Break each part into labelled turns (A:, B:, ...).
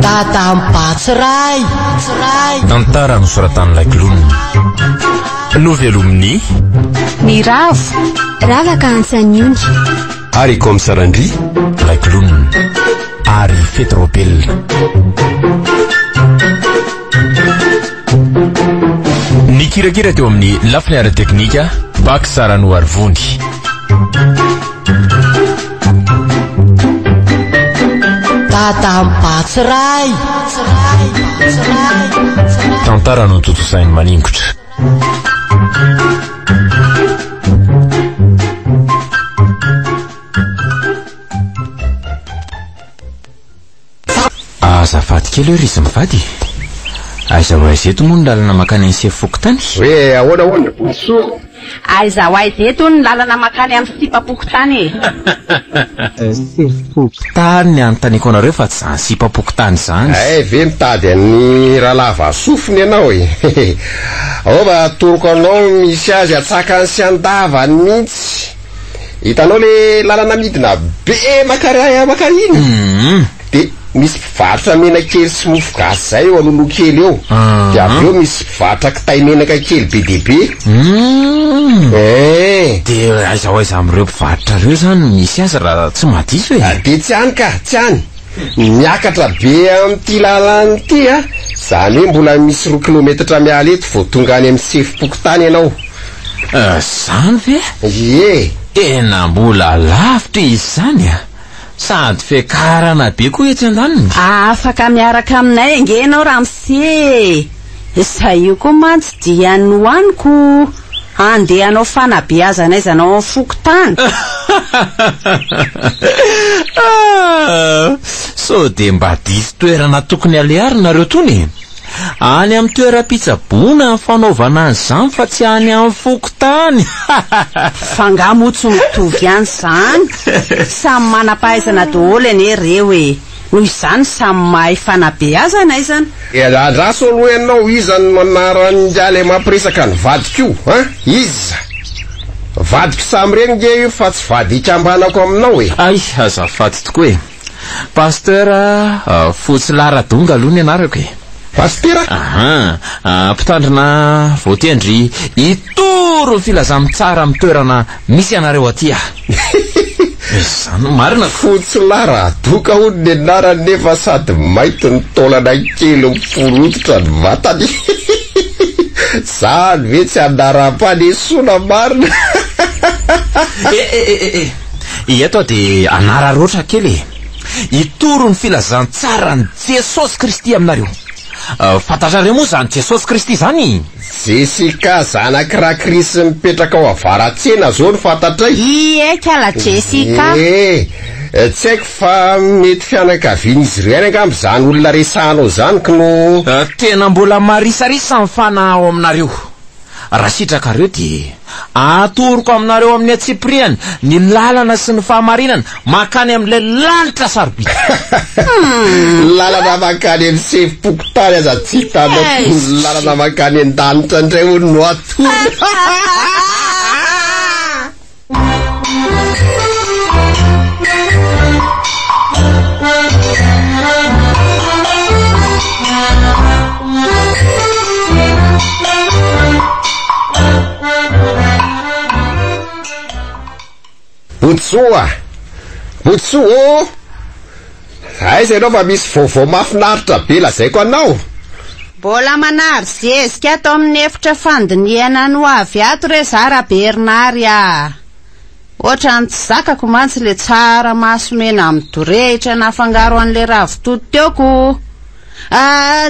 A: Tatambatsiray
B: tantara nosoratan'ilay glonina novelomin'ny
C: miravo ravaka ansanyony
D: ary komisarandry
B: lay glonina ary fetropelina ny kirakira teo amin'ny lafiny ara-teknika bak sara no arivony
A: Tatambatsiray
B: tantara no totosainy maningotra azafady kely hoe rizy mivady aiza ho aiza eto moa ny lalana makany any sefokotany
D: hoe ahoana bosoa
C: aiza ho aiza eto ny lalana makany amin'ny sipapokotany
B: sefokotany anontaniako anareo fa tsy zany sipapokotany zany
D: ve mitady any raha lava sofiny ianao e aova atoroko anao misy azy atsakany sy andavany mihitsy hitanao le lalana midina be makary iny de misy mpivarotra menakely sy mofo gasy zay eo alolo kely eo de avy eo misy mpivarotra kitay menaka kely be deaibe
B: de aiza ho aiza amin'ireo mpivarotra reo zany misy azy raha tsy madiso e
D: de tsy any ka tsy any miakatra be amin'ity lalany ity a zany hoe mbola misy 4 kilometatra miala eto vao tonga any amin'ny sefopokotany ianao
B: zany ve
D: ye
B: tena mbola lavitra izy zany a sady fiakarana be koa etsy an-daniny
C: afaka miaraka aminay angenao ramse zay io koa mantsy dia nohaniko andehanao fanabeazana izanao amin'ny fokotany
B: so de mba diso toerana tokony alearinareo tony any amin'ny toeram-pitsaboana fanaovana an'izany fa tsy any amin'ny fokotany
C: fangamotso mitovy ihany zany samy manam-pahaizana daholo ane reo e noho izany samy mahay fanabeazana izany
D: andraso aloha ianao izany manarany ale mampiresaka ny vadiko iza vadiko samy regny nge io fa tsy vady ikambanako aminao e
B: ay azafady tokoa e pasteur fotsy laradonga aloha ny anarako e
D: pastera
B: mpitandrina voatendry itoro ny filazamy tsara amin'ny toerana misy anareo aty zany marina
D: fotsy lara doka ho ny anarany nefa sady maity ny taolana kely miforototra ny vatany zany ve tsy anaram-panesona marina
B: eto de anara roatra kely itoro ny filazany tsara ny Jesosy Kristy aminareo fantatrareo moa zany Jesosy Kristy zany
D: Jessica zanak'i Kristy mipetraka ao avaratsena zao ny fantatray
C: ekala Jessica
D: tsy haiko fa mety fianakavian'izy ireo angamby zany olona resahanao zany no
B: tena mbola marisarisa mifana ao aminareo raha sitrakareo de atoroko aminareo amin'ny atsipriany ny lalana sy ny fahamarinana makany amin'ilay lanitra sarobidy
D: lalana makany amin'ny sefopokotany aza tsy hitanao lalana makany an-danitra indray ho no atorona Botsoa aiza ianao fa misy vaovao mafinaritra be lazaiko anao
C: mbola manary zezika ato amin'ny efitra fandiniana no avy ato re Zara Bernary ohatrany tsy zakako mantsy le tsara masomena amin'ny dorehitra nafangaro an'le ravitoto teoko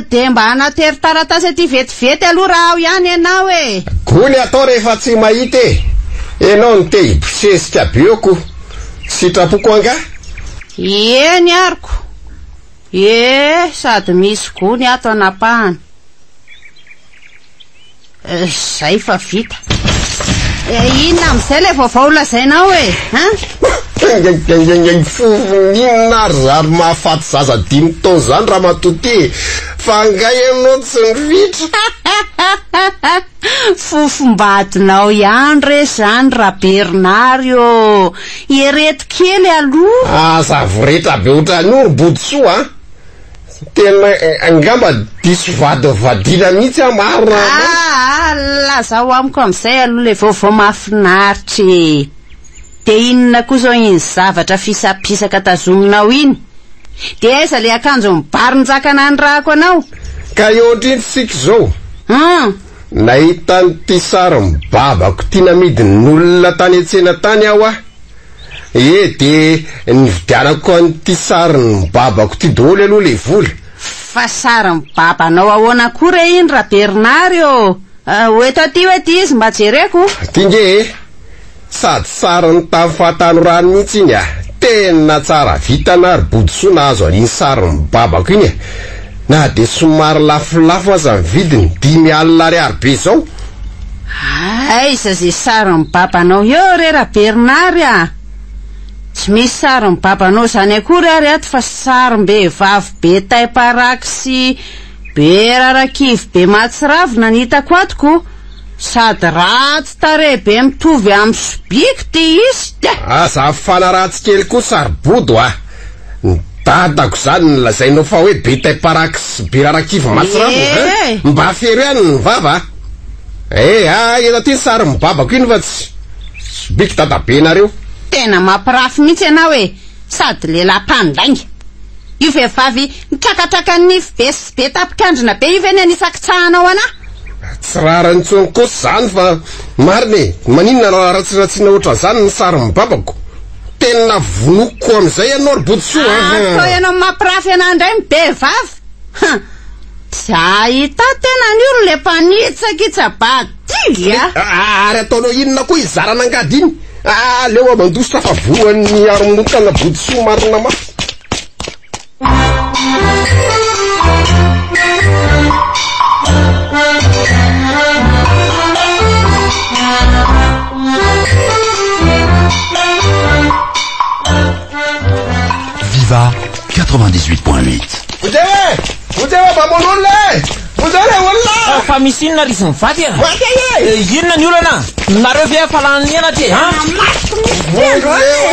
C: de mba anatery taratasy aty vetivety aloha raha ao ihany ianao e
D: gony atao rehefa tsy mahita enao ny te hibosesika beoko sitrapoko anga
C: eny ariko sady misy gony ato anapahana zay fa vita inona am'izay le vaovao lazainao e
D: inona ry zary mahafaty zaza 5 taona zany raha matoty fa ngay anao tsy nivitra
C: fofombadinao ihany re zany ra Bernario ireto kely aloha
D: aza voretra be ohatran'io ry Botsoa tena angamba diso vadivadina mihitsy amarona
C: lazao amiko am'izay aloha le vaovao mahafinaritra de inona kosa iny zavatra fisapisaka tazominao iny de aiza le akanjo mibaron-jakana ny rahako anao
D: ka eo ohatriny sika zao nahita nyty sary mibabako tia namidin'olona tany an-tsena tany aho de nividianako an'ty sary mibabako ty daholo aloha le vola
C: fa sary mibabanao ahoana koa re iny raha Bernario oeto aty hoe ty izy mba jereko
D: tinge sady sary ny tamy fahatano rano mihitsy iny tena tsara vitana ary bodisoa nahazo an'iny sary mibabako iny na de somary lafolafo aza mividiny 5,000 ariary be zao
C: aiza ze sary mibabanao eo re raha Bernario tsy misy sary mibabanao zany akory ary ato fa sarim-behivavy be taiparaky sy be rarakivy be matsiravina ny hitako atoko sady ratsy tare be mitovy amin'ny sobiko ty izy
D: za fanaratsy kely koa sarobodo dadako zany nolazainao fa hoe be taiparaky sy be rarakivy matsiravina mba fery any ny vava eta ty sary mibabako iny fa tsy sobiko dadabe nareo
C: tena mampirafy mihitsy ianao hoe sady lehilahy mpandainga io vehivavy mitrakatraka nify be sy be tapikandrina be io ve ny anisakitsahanao anahy
D: tsy rarany tsony kosy zany fa mariny maninona ratsiratsiana oatra zany ny sary mibabako tena vonoko am'izay ianao ry bodisoa
C: atao ianao mampirafy anao indray mibehivavy tsy ahita tena niolo le mpanitsaka itsabadigy
D: ary ataonao inona koa izarana angady iny leo amandositra fa voan'ny aromotana bodisoa marina mafy
A: Viva 98.8.
D: Udewe bamonole. Udere walla.
B: Fa misy inona ry mivady inona ny olana nareo ve falaniana ty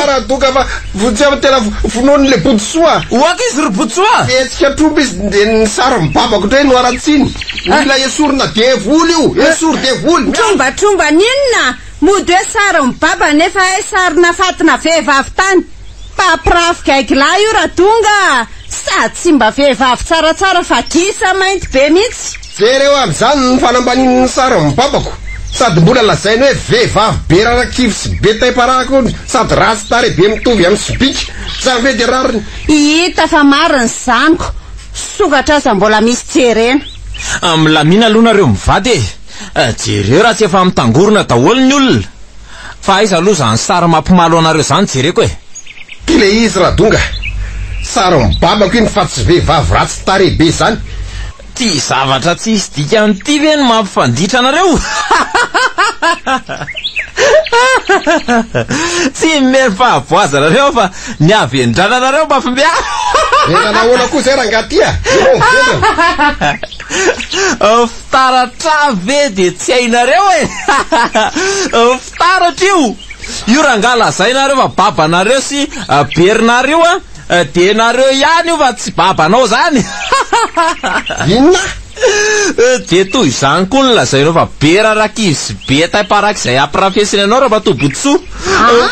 D: ara duka fa vutsava tena vonony le bodisoa
B: oaka izy ry bodisoa
D: etsika tromby izy de ny sary mibabako tray no aratsiny mila esorina devoly io esory devoly
C: tromba ninona mody hoe sary mibaba nefa hoe sarina fatina vehivavy tany paprafika aikila io raha tonga sady tsy mba vehivavy tsaratsara fa kisa mainty be mihitsy
D: jereo am'izany ny fanambanin'ny sary mibabako sady mbola lazainy hoe vehivavy be rarakivy sy be taiparako sady ratsy tare be mitovy amin'ny sobika zany ve de rariny
C: hita fa mariny zaniko sokatra aza mbola misy jerena
B: milamina aloha nareo mivady jereo raha tsy efa mitangorona daholo ny olona fa aiza aloha zany sary mampimalo anareo zany jereko
D: ty le izy raha donga sary mibabako iny fa tsy vehivavy ratsy tare be zany
B: ty zavatra tsy isy dika an'ty ve ny mampifanditra anareo tsy mero fahavoaza nareo fa ny avendrana nareo mafimbea
D: nahoana koa zay raha ngatia
B: fitaratra ve de tsy hainareo fitaratra io raha ngalazay nareo fa babanareo sy Bernario de nareo ihany io fa tsy babanao zany
D: inona
B: de toy izany koa nolazainao fa be rarakivy sy be taiparaky zay ampirafesiny anao raha mato bodisoa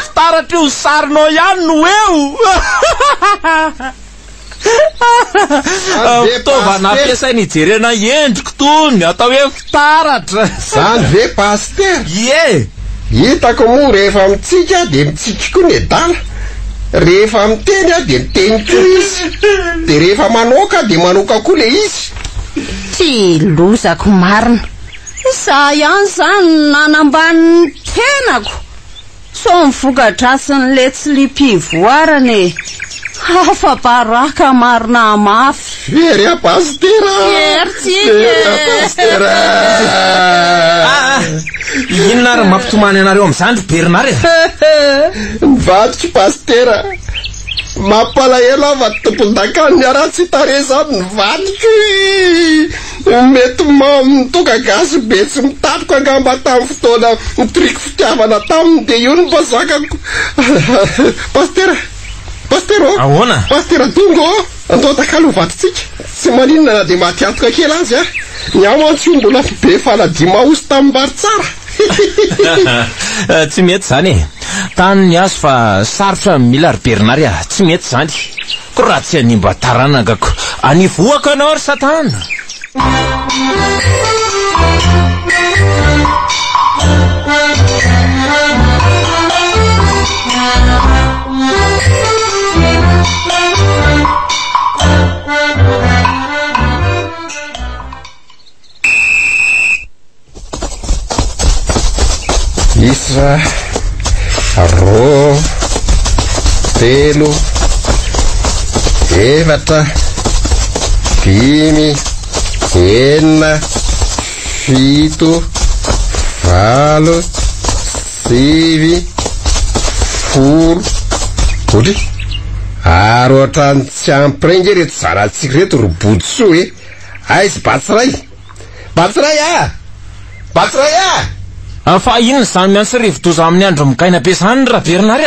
B: fitaratra io sarinao ihany no eo fitaovana ampiasainy ijerena endriko tony atao hoe fitaratra
D: zany ve paster hitako moa rehefa mitsika de mitsika koa ny adala rehefa miteny de miteny koa izy de rehefa manoka de manoka koa le izy
C: ty lozako marina za ihany zany nanamban'ny tenako so mivokadrasiny le tsy lipivoarany hafa-baraka marina mafy
D: fery a pastera
C: pastera
B: inona ary mampitomany anareo am'izany ry Bernard
D: mivadiky pastera mampalahelo ava tompon-dakany aratsy tare zany nivadiky mety mitoka gasy be tsy mitatiko angamba tamin'ny fotoana mitriky fitiavana taminy de io no mba zakako pastera Pastero
B: ahoana
D: pastera dongo andao takalovatsika tsy maninona na dia maty antoka kely azy a ny ao mantsy io mbola be faladia mahosy tamin'ny mbary tsara
B: tsy mety zany e tany ny azo fa sarotra mila ry Bernard tsy mety zany ko raha tsy animba taranagako anivoaka anao ry satana
D: isa ro telo efatra dimy enina fito valo sivy folo otry ary ohatrany tsy ampirenge reto zanatsika reto robotsy hoe aizy batsiray
B: fa inona zany miantso rivo-doza amin'ny andro mikaina be zany raha Bernard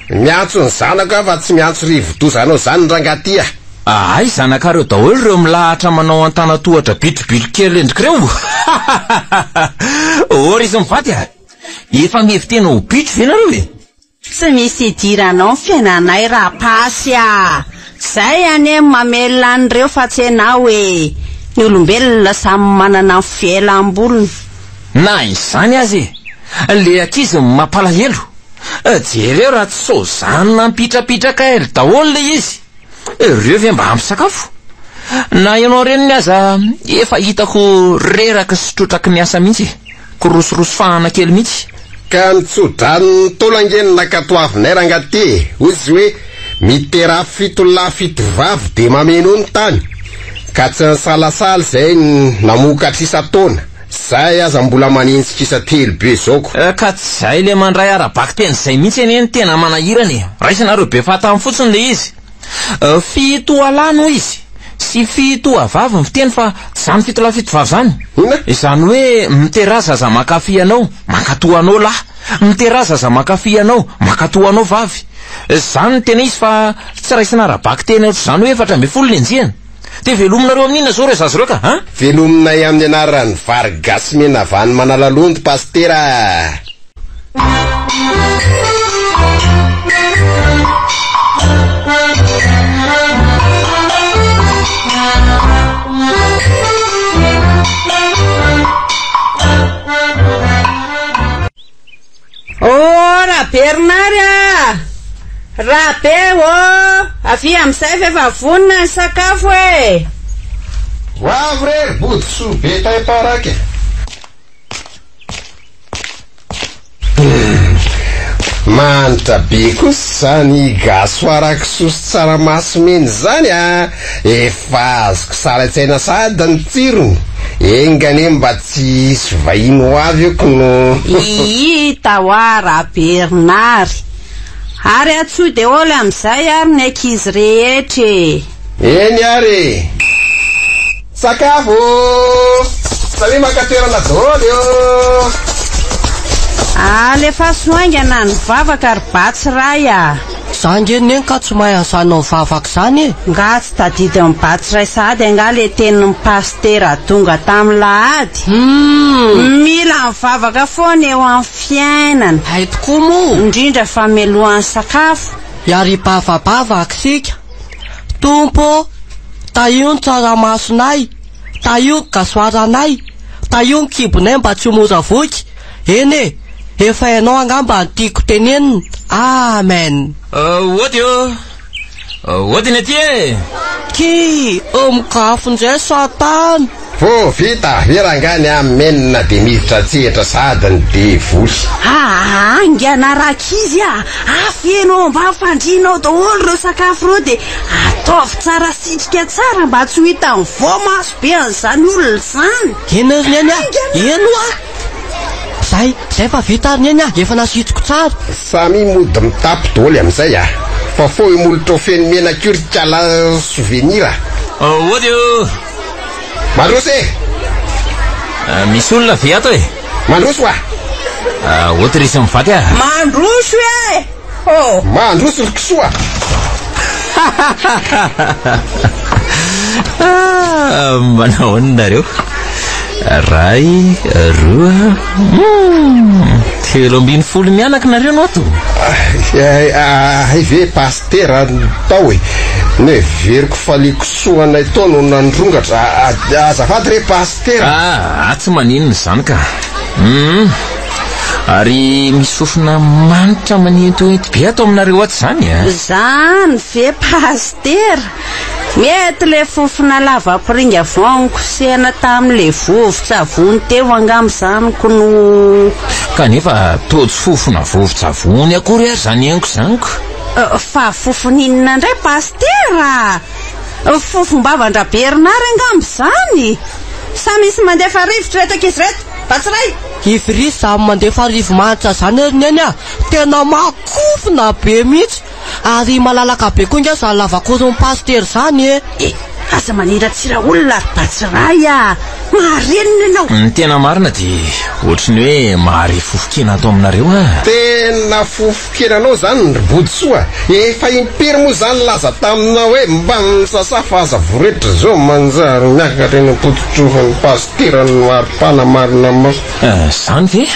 D: miantso ny zanako a fa tsy miantso rivo-doza anao zany rangaty
B: ay zanakareo daholo ireo milahatra manao antanatohatra bitribitro kely endrika reo ory izy mivady efa mihevitena ho bitro ve nareo e
C: tsy misy idiranao ny fiainanay raha pasy zay ane mamelona an'ireo fa tsy enao hoe ny olombelona samy manana ny fielam-bolony
B: na izany azy le ankizy mampalahelo jereo raha tsy sozanona mipitrapitraka ely daholo le izy ireo ve mba ampy sakafo na ianao reny ny aza efa hitako reraka sy trotraky miasa mihitsy korosoroso fahana kely mihitsy
D: ka nitsodrany tolangenina katoavinay rangaty ozy hoe mitera fito lahy fito vavy de mameno ny tany ka tsy nysalasala zay namokatra isa-taona zay aza mbola manintsika isa-telo be zaoko
B: ka tsy zay le mandray arabaky teny zay mihitsy eny tena manahirany raisanareo be fahatamy fotsiny le izy fito alano izy sy fito avavy mifiteny fa zany fito lahy fito vavy zany izany hoe miteraza za makafy anao makatoa anao lahy miteraza za makafy anao makatoa anao vavy zany tena izy fa tsy raisana arabaky teny ohatr' zany hoe efatra amby folo lenjiana de velominareo amin'inona zao re zazy reo ka
D: velominay amin'ny anarany vary gasy mena vany manalalondo pastera
C: raha Bernard raha be avy amin'izay efa vonina ny sakafo e
D: hoavy re botso be taiparaky manitra be kosa zany gaso araky sosy tsaramaso meny zany efa azoko salatsaina sady ny tsirony engane mba tsy isy vahino avy eko no
C: hita hoa raha Bernard ary atsoy de olo amin'izay ary ny ankizy rehetra
D: eny ary sakafo samy makatoerana daholo eo
C: lefa soaingana ny vavaka ry batsiray
E: Sangeneng ka tsy mahay ansanao vavaka zany
C: nga tsy tadidy amin'ny batsiray sady anga le tenin'ny pastera tonga tamin'ny lahady mila mivavaka foana eo amin'ny fiainana
E: hay tokoa moa
C: indrindra famelohan'ny sakafo
E: iary bavabavaka sika tompo taio ny tsaramasonay taio ny gasoaranay taio ny kibonay mba tsy mora voky eny efa hainao angamba ny tiako tenenina amen
B: Ohatiny aty
E: ki mikafon'izay satana
D: vita verangany amenina de miditra tsehatra sady ny devoly
C: angana rakizy afenao mba fandrinao daholo reo sakafo reo de ataovy tsara sitrika tsara mba tsy ho hita ny voamaso be an'izany olona zany
E: eny eny eno zay fa vita ary eny efa nasitsiko tsara
D: samy mody mitapy daholo amin'izay fa fo imolotra ho feny mena kurikala souvenir mandroso
B: misy olona ve ato
D: mandroso
B: ohatra resy mivady
C: mandroso
D: mandroso likisoa
B: Manao anareo ray roa 7-20 mianaka nareo no ato
D: ay ve pastera tao e ne veriko faliko soanay tao no nandrongatra azafady re pastera
B: tsy maninona zany ka ary misy fofona manitra manentoenty be ato aminareo ato zany
C: zany ve pastera mety le fofona lavapiringa voankosehana tamin'le vovo-tsavony teo angam'izanyko no
B: kanefa tojo fofona vovo-tsavony akory ary zany haingo zaniko
C: fa fofoninona indray pastera fofombavandra Bernard angam'izany sa misy mandefa rivotra retaka izy reto batsiray
E: ivry samy mandefa rivo manitra zany ery niany tena makofona be mihitsy ary malalaka be koa inga zany lavakorony pastera zany
C: aza manira tsira olona ary batsiray maharenina ianao
B: ny tena marina dia ohatrany hoe mahare fofokena ato aminareo
D: tena fofokenanao zany nyribodsoa efa impiry moa zany laza taminao hoe mba nisasafa aza voretra zao manjary miakatra eny ampotsotrofany pastera no aripana marina ma
B: zany ve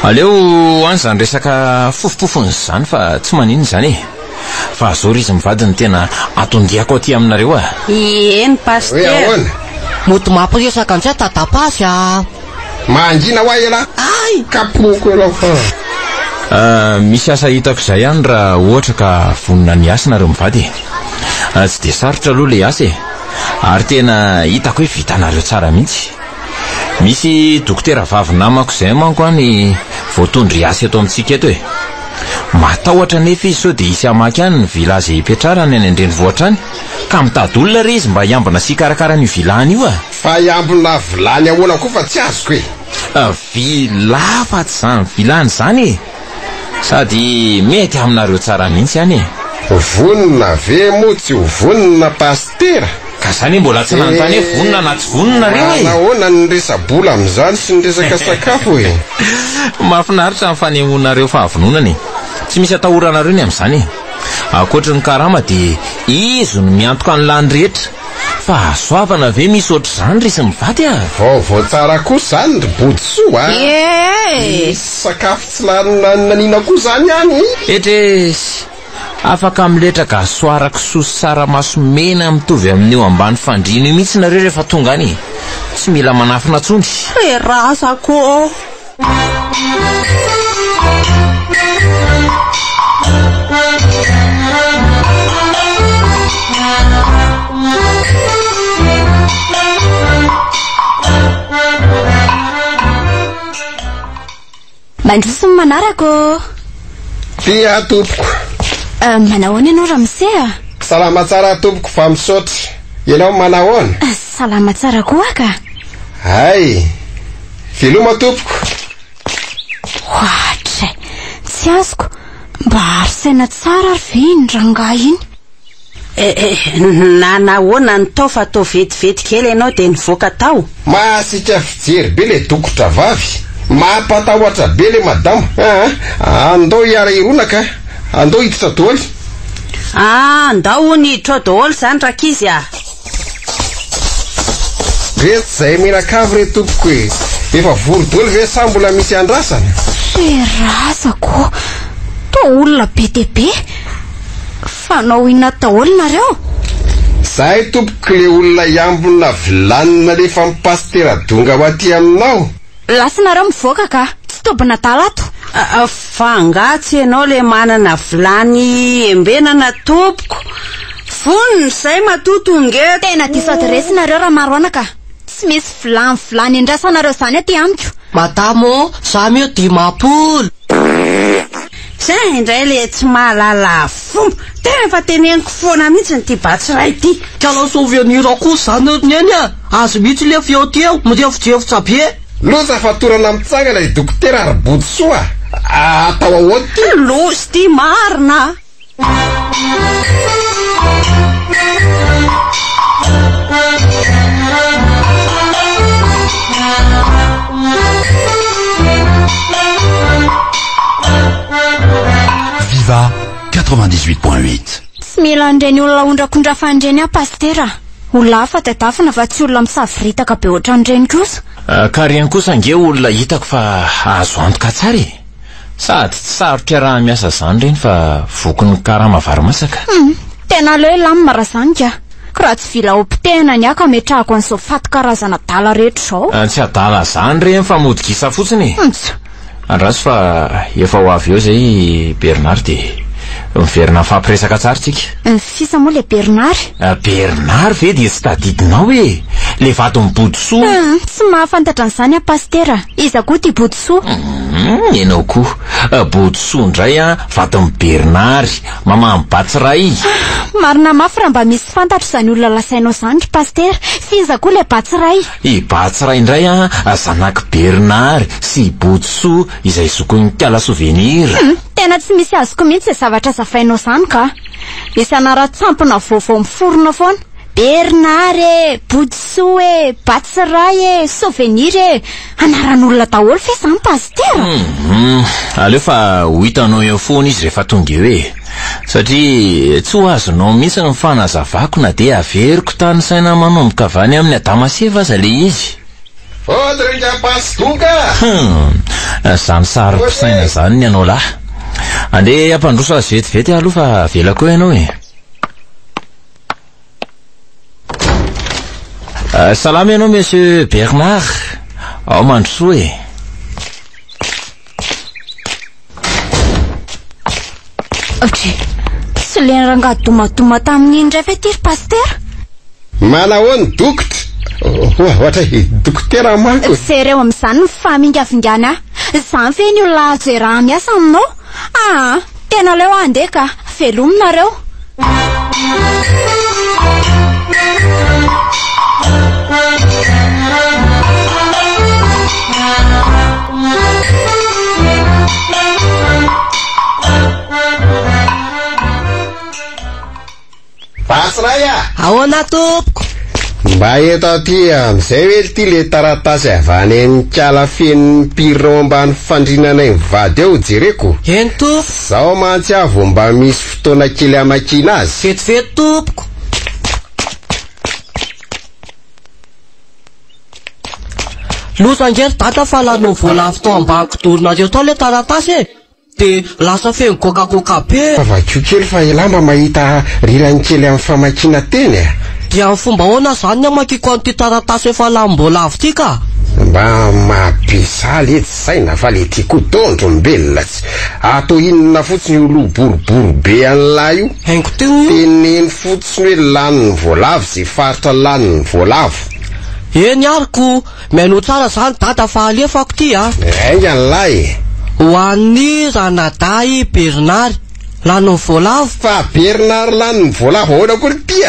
B: aleo any zany resaka fofopofony zany fa tsy maninona zany fa zao ry izy mivady ny tena atondiako aty aminareo
C: eny pastera
D: ahoana
E: moto mampiresaka anzay tadapazy
D: mangina ho ela ay kapoko elao fa
B: misy asa hitako zay ihany raha ohatra ka vonina ny asa nareo mivady tsy de sarotra aloha le asa ary tena hitako hoe vitanareo tsara mihitsy misy dokotera vavy namako zay manko any voatondry asa eto amintsika eto matahotra nefa izy sao de isy amaky any ny village ipetrarany any andrenivohitra any ka mitady olona re izy mba hiambina sy karakara ny vilany io
D: fa hiambina vilany ahoana koa fa tsy azoko
B: vila fa tsy zany vilany zany sady mety aminareo tsara mihitsy any
D: vonina ve moa tsy ho vonina pastera
B: ka zany mbola tsy nanontany hoe vonina na tsy vonina reo
D: nahoana ny resabola amin'izany sy ny resaka sakafo
B: mahafinaritra ny fanehoanareo fahavononany tsy misy atahoranareo ny amin'izany akoatra ny karama dia izy no miantoka ny lany rehetra fa asoavana ve misy oatra zany resy mivady
D: vaovao tsara kosa zany ribodsoa sakafo tsy nanina koa zany any
B: etresy afaka miletraka asoaraka sosy saramaso mena mitovy amin'io ambany fandrino io mihitsy nareo rehefa tonga any tsy mila manafina tsony
C: rasako
F: mandroso ny manarako
D: tia tompoko
F: manahoana ianao Ramsey
D: salama tsara tompoko fa misaotra ianao manahoana
F: salama tsara koa ka
D: ay veloma tompoko
F: ohatra tsy azoko mba arisaina tsara ary ve ny rangahy iny
C: nahoana ny tao fa tao vetivety kely ianao dia nivoaka tao
D: mahasika fijery be le dokotra vavy mampatahotra be le madamo andao hiara ironaka andao hiditra dôly
C: andao ny hiditra dôly zany rakizy
D: reto zay menakavy re tompoko efa vory dôly ve sa mbola misy andrasana
F: razako to olona be dia be fanao ina daholo nareo
D: zahay tompoko le olona hiambona vilanina lefa mipastera donga ho aty aminao
F: lasa nareo mivoaka ka tsy tobina dalato
C: fangatsy ianao le manana vilany embenana tompoko voniny zay matotonge
F: tena disadresy nareo raha maroana ka tsy misy vilany indrasanareo zany aty amiko
E: madamo za mio dimapolo
C: zay indray le tsy mahalala fomba tena fa teneniko foana mihitsy ny ty batsiray ty
E: kalao souvenir kosa zany ny any azo mihitsy le fioteo mirefojefotra be
D: loza fatorana mitsangana i dokotera aribody soa atao ahoty
C: losy ty marina
A: Viva 98.8.
F: Tsy mila andreny olona ondrakondra fandreny pastera. Olona hafa tadafina fa tsy olona misafiritaka be ohatran'ireny kosa.
B: Ka reny kosa nge olona hitako fa azo antoka tsara e. Sady tsy sarotra raha miasa zany reny fa vokony karama vary masaka.
F: Tena leo lamina raha zany ka. Raha tsy vila ompitehana ny aka metrahako an'izao faty karazana dala rehetra zao.
B: Tsy adala zany reny fa modikisa fotsiny. Andraso fa efa ho avy eo zay Bernard de miverina fampiresaka tsara tsika.
F: Fisa moa le Bernard?
B: Bernard ve dia tsy tadidinao e. Le vato mibodsoa.
F: Tsy mahafantatra an'izany pastera. Iza koa ty bodsoa?
B: Enao koa bodsoa ndray vato Bernard mamamy Batsiray.
F: Marina mafy raha mba misy fantatra izany olona lasainao zany pastera. Fiza koa le Batsiray?
B: I Batsiray ndray zanaky Bernard sy bodsoa izay zokony kala souvenir.
F: Tena tsy misy azoko mihitsy zavatra zafainao zany ka. Misy anaratsampona vaovao miforona foana. Bernard e, bodsoa e, Batsiray e, souvenir e. Anaran'olona daholo fe zany pastera.
B: Aleo fa ho hitanao eo foana izy rehefa tonga eo e. Satria tsy ho azonao mihitsy ny fanazavako na dia averiko tany saina manomboka avany amin'ny Adamaseva aza le izy.
D: Fodringa pastoka.
B: Zany sarom-pisaina zany ny anao lahy. Andeha ampandroso azy vetivety aloha fa vela koa ianao e. Salama ianao monsieur Bernard. Ao mandrosoa e.
F: Tsy le rangahy domadoma tamin'iny indray ve ty pastera?
D: Manahoany dokotra? Ohatra dokotera manko.
F: Sereo amin'izany famingavingana. Izany fe ny olona azo raha miasa aminao. Tena leo andeha ka velominareo.
D: Batsiraya!
E: Ahoana tompoko?
D: Mba eto aty amizay hoe ty le taratasy avany amin'ny kala fen'ny mpirao ambany fandrinanay mivady eo jereko.
E: Eny tompoko?
D: Zao mantsy avo mba misy fotoana kely amakina azy.
E: Vetivety tompoko. Losangery data fa lanao voalavo tao ambany kidorona tao le taratasy e. De lasa feno kokakoka be.
D: Favakio kely fa ilamba mahita rirany kely amin'ny famakina teny e.
E: Dia amin'ny fomba hoana zany amakiko an'ity taratasy efa lambola avy ty ka.
D: Mba mampisaly etsy saina fa le tiako tondro mbelona tsy atao inona fotsiny olo boribory be an'lahy io.
E: Haingo teo io.
D: Teneny fotsiny hoe lanin'ny voalavo sy faritra lanin'ny voalavo.
E: Eny ariko meno tsara zany data fa alefako ty
D: Ainga an'lahy.
E: Ho an'ny ranaday Bernard lanin'ny voalavo.
D: Fa Bernard lanin'ny voalavo ahoana koa ty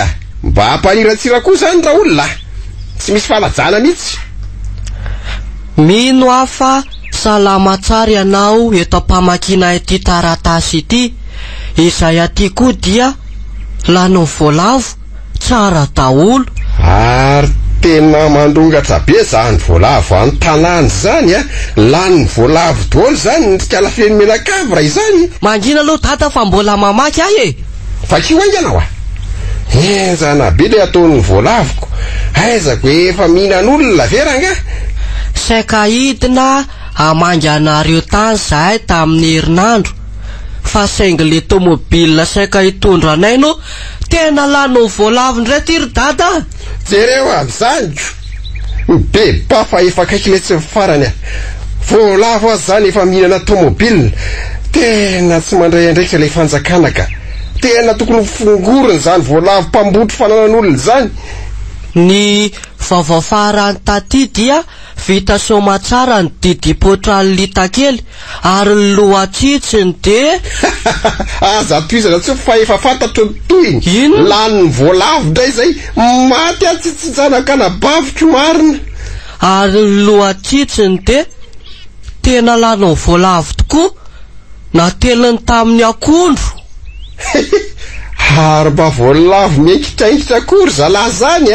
D: mba ampaliratsira koa zany raha olona. Tsy misy falajana mihitsy.
E: Mino afa salama tsara ianao eto ampamakina ity taratasy ity. Izay aty koa dia lanin'ny voalavo tsara daholo.
D: Ary tena mandongatra be zany voalavo any tanany zany lanin'ny voalavo daholo zany nitsikala feny menakavy raha izany.
E: Mangina aloha data fa mbola mamaky ahy e.
D: Fakio ainganao enzana be le ataon'ny voalavoko. Aizako efa mihinan'olona veranga.
E: Saika hidina amangy anareo tany zahay tamin'ny herinandro. Fa saingy le tomobile saika hitondra anay no tena lanin'ny voalavo ndray ty ry data.
D: Jereo amin'izany be bafa efa kaiky le tsy farany voalavo azy zany efa mihinana tomobile. Tena tsy mandray andraika le fanjakana ka. Tena tokony fongorony zany voalavo mpambotro fananan'olona zany.
E: Ny vaovao farany taty dia vita soma tsara ny didipotra lita kely ary ny lohatsitsiny de
D: aza toizana tsy fa efa fantatro ny toyiny.
E: Ino?
D: Lanin'ny voalavo ndray zay maty atsitsitsanakana bavitro marina.
E: Ary ny lohatsitsiny de tena lanin'ny voalavo tokoa na teliny tamin'ny akondro.
D: Ary mba voalavo mienkitraingitra kory zalahy zany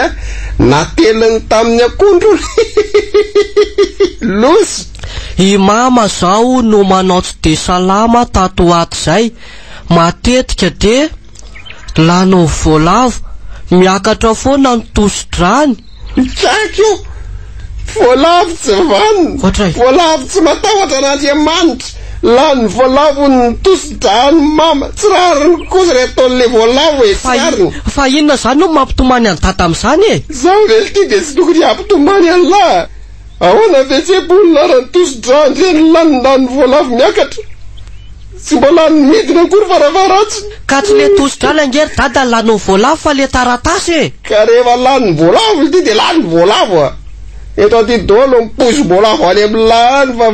D: nateliny tamin'ny akondro. Losy.
E: I mama zao no manao tsy de salama tato ato zay. Matetika de Lanao voalavo miakatra foana ny tosi-drany.
D: Tsaka io voalavo tsy vanina, voalavo tsy matahotra n'Andriamanitra. Lany voalavo ny tosi-drany mama, tsy rariny kosa re ataon'le voalavo e, tsy rariny.
E: Fa inona zany no mampitomany any tata amin'izany e?
D: Zaho ve ty de tsy tokony hampitomany an'lahy. Ahoana vetsibolona raha ny tosi-drany reny lany voalavo miakatra. Tsy mbola ny midina akory varavaratsiny.
E: Ka tsy le tosi-drany angery dada ny lanao voalavo fa le taratasy e.
D: Ka rehefa lany voalavo ity de lany voalavo a. Eto aty dolo mipozy voalavo any amin'ny lany fa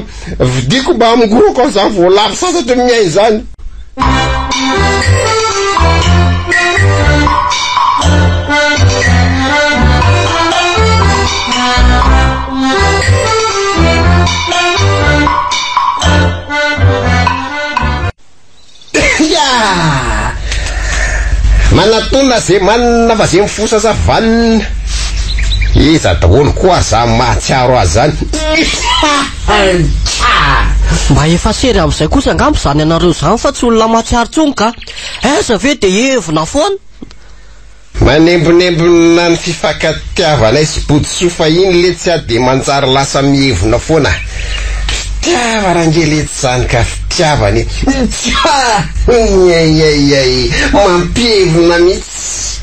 D: vidiko mba amingoroko za voalavo sasatra miay zany. Manatona zay manina fa zay mifosa savanina. Iza daholo koa za mahatsiaro azy zany.
E: Mba efa sery amin'izay kosa angambo zany anareo zany fa tsy olona mahatsiaro tsony ka. Eza ve de hevina foana.
D: Manembonembona ny fifankatiavanay sy boditsofa iny le tsy ady manjary lasa mihevina foana. Fitiava rangelety zany ka fitiavany. Mampihevina mihitsy.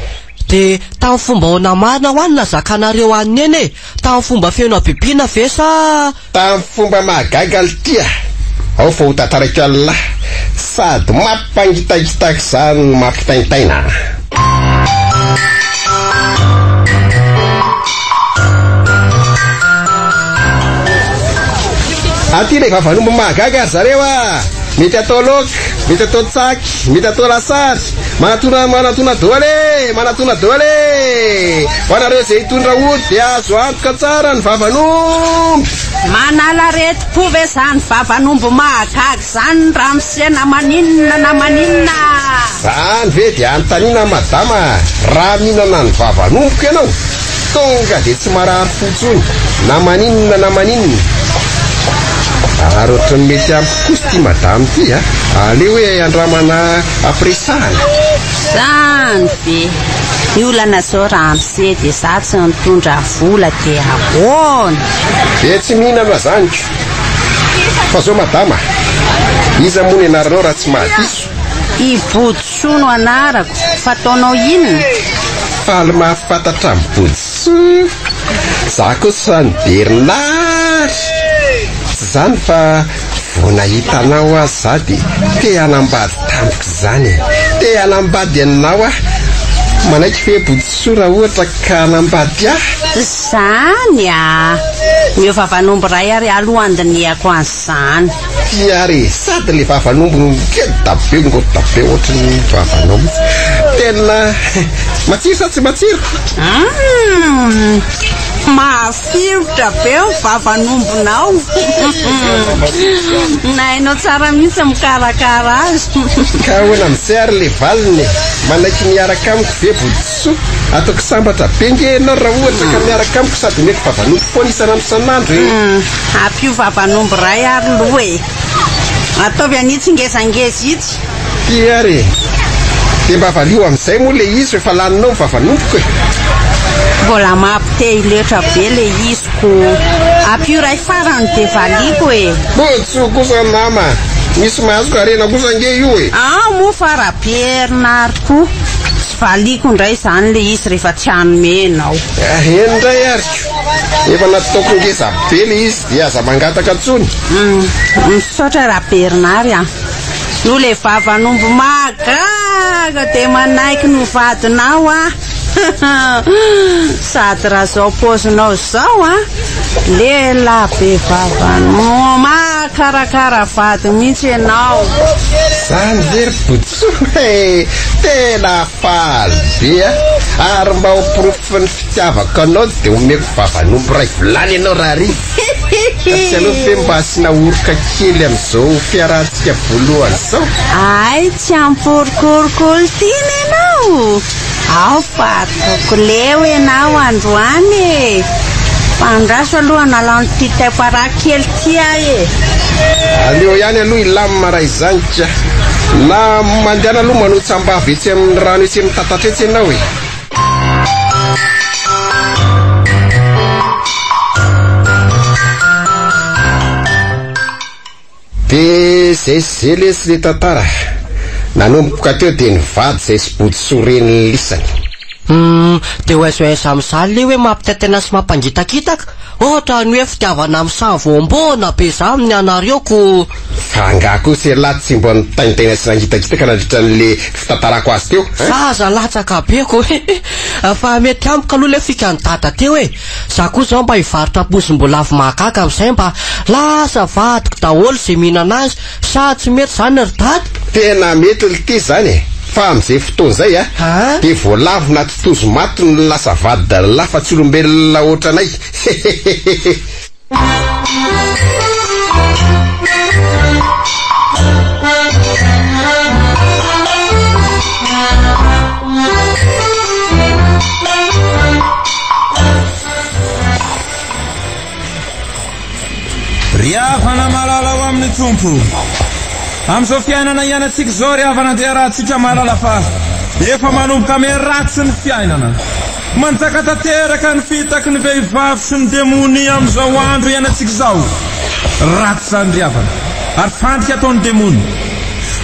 E: De tamin'ny fomba ona marina ho any na zakanareo any eny e. Tamin'ny fomba feno abibiana ve sa
D: tamin'ny fomba mahagaga tia. Ao fa ho tataraka Allah. Sady mampangitagitaky zany mampitaintaina. Aty le vavan'omby mahagaga ary zareo a. Mety atao loka, mety atao tsaky, mety atao lasary. Manatona dôle. Ho anareo zay hitondra ody de azo antoka tsara ny vavan'omby.
C: Manala reti-po ve zany vavan'omby mahagaga zany raha misena maninona.
D: Zany ve de antanina madama, raha mihinana ny vavan'omboko ianao tonga de tsy marary fotsony. Na maninona. Ary ohatrany mety ampy kosa ty madame ty a. Aleo hoe andramana apresahana.
C: Zany be ny olana zao raha amse de za tsy mitondra vola de ahoana.
D: De tsy mihinana zany. Fa zao madama, iza moa ny anaranao raha tsy mahadiso?
C: Iboditso no anarako, fataonao inona?
D: Faly mahafantatra miboditso. Za kosa ny Bernard. Zany fa vao nahitanao azy za de te hanambady tampoka zany. Te hanambady anao a. Manaiky fe boditso raha ohatra ka hanambady
C: zany a. Mio vavan'omby ray ary alohandiniako an'izany.
D: Tiare sady le vavan'omby ngeda be ohatrany vavan'omby. Tena matsiro sa tsy matsiro? Mafilotra be vavan'ombinao. Nainao tsara mihitsy mikarakara azy. Ka hoana amin'izay ary le valiny manaiky miaraka amiko ve boditso. Ataoko sambatra be ngenao raha ohatra ka miaraka amiko sady mety vavan'omby foana isanandro e. Ampio vavan'omby ray ary loha e. Ataovy anitsy ngezangeza itsy. Tiare. De mba valio amin'izay moa le izy efa laninao vavan'omboko e. Mbola mampite iletra be le iziko. Ampio ray farany de valiko e. Boditso kosa nama. Misy mahazo karena kosa nge io e. Mo fara Bernard ko. Tsy valiko ndray zany le izy rehefa tsy anomenao. Endray ary. Efa nataoko ngeza be le izy dia aza mangataka tsony. Misaotra raha Bernard a. No le vavan'omby mahagaga de manaiky no vadinao a. Sady raha zao pozinao zao a. Lela be vavan'omby makarakara vady mihitsy ianao. Zany zery boditso. Tena faly be a. Ary mba ho porofo ny fitiavako anao de omeko vavan'omby ray volany ianao raha ry. Tsy aleo fe mba asina oroka kely amin'izao fiarahantsika voalohany zao. Ay, tsy amporikorokolo-tiny ianao. Ao fa ataoko leo ianao androany e. Fandraso aloha nalano ty taipara kely ty e. Aleo ihany aloha ilamy maray zany tia. na mandehana aloha manotsamba vetsy amin'ny rano etsy amin'ny tatatretsy ianao e. De zay lesy le tantara nanomboka teo de nivady zay sy body soreny lisany.
E: De oaisoaisa am'izany le hoe mampitaitana sy mampangitakitaka ohatra ny hoe fitiavana am'savoambona be za amin'ny anarioko.
D: Fa nga kosa lahy tsy mbo nitaintaina sy nangitakitaka nandritra n'le fitantarako azy teo.
E: Zaza latsaka beko fa mety amiko aloha le fika ny dada teo e. Za koa zao mba hivarotra pozim-bola avy mahagaga am'izay mba lasa vadiko daholo zay mihinana azy sa tsy mety zany ry dada.
D: Tena mety lity zany e. Fa am'izay fotoana zay de voalavo na totozo maty no lasa vady dalahy fa tsy olombelona ohatranay.
G: Riavana malala ho amin'ny tompo. Am'izao fiainana ianatsika zao riavana dia rahatsika malala fa efa manomboka ame ratsy ny fiainana. Manjaka tanteraka ny fitaky ny vehivavy sy ny demony am'izao andro ianatsika zao. Ratsy zany riavana ary fandrika ataon'ny demony.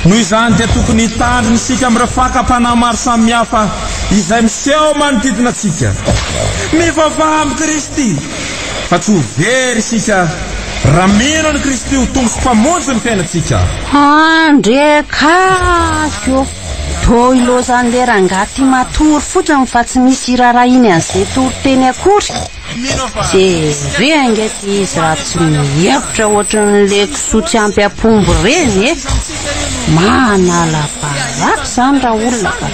G: Noho izany dia tokony hitandriny sika amin'ireo fakam-panahy maro samihafa izay miseho manodidina atsika. Mivavaha amin'ny Kristy fa tsy ho very sika raha mino ny Kristy ho tongo sy mpamonjy ny fiainatsika.
C: Andrekasio to ilozany le rangaty matory fotsiny fa tsy misy irara iny an'izay toriteny akory. Ze angety izy raha tsy mihevitra ohatran'le kisotsy ampy apombo reny e. Manala baraky zany raha olona ka.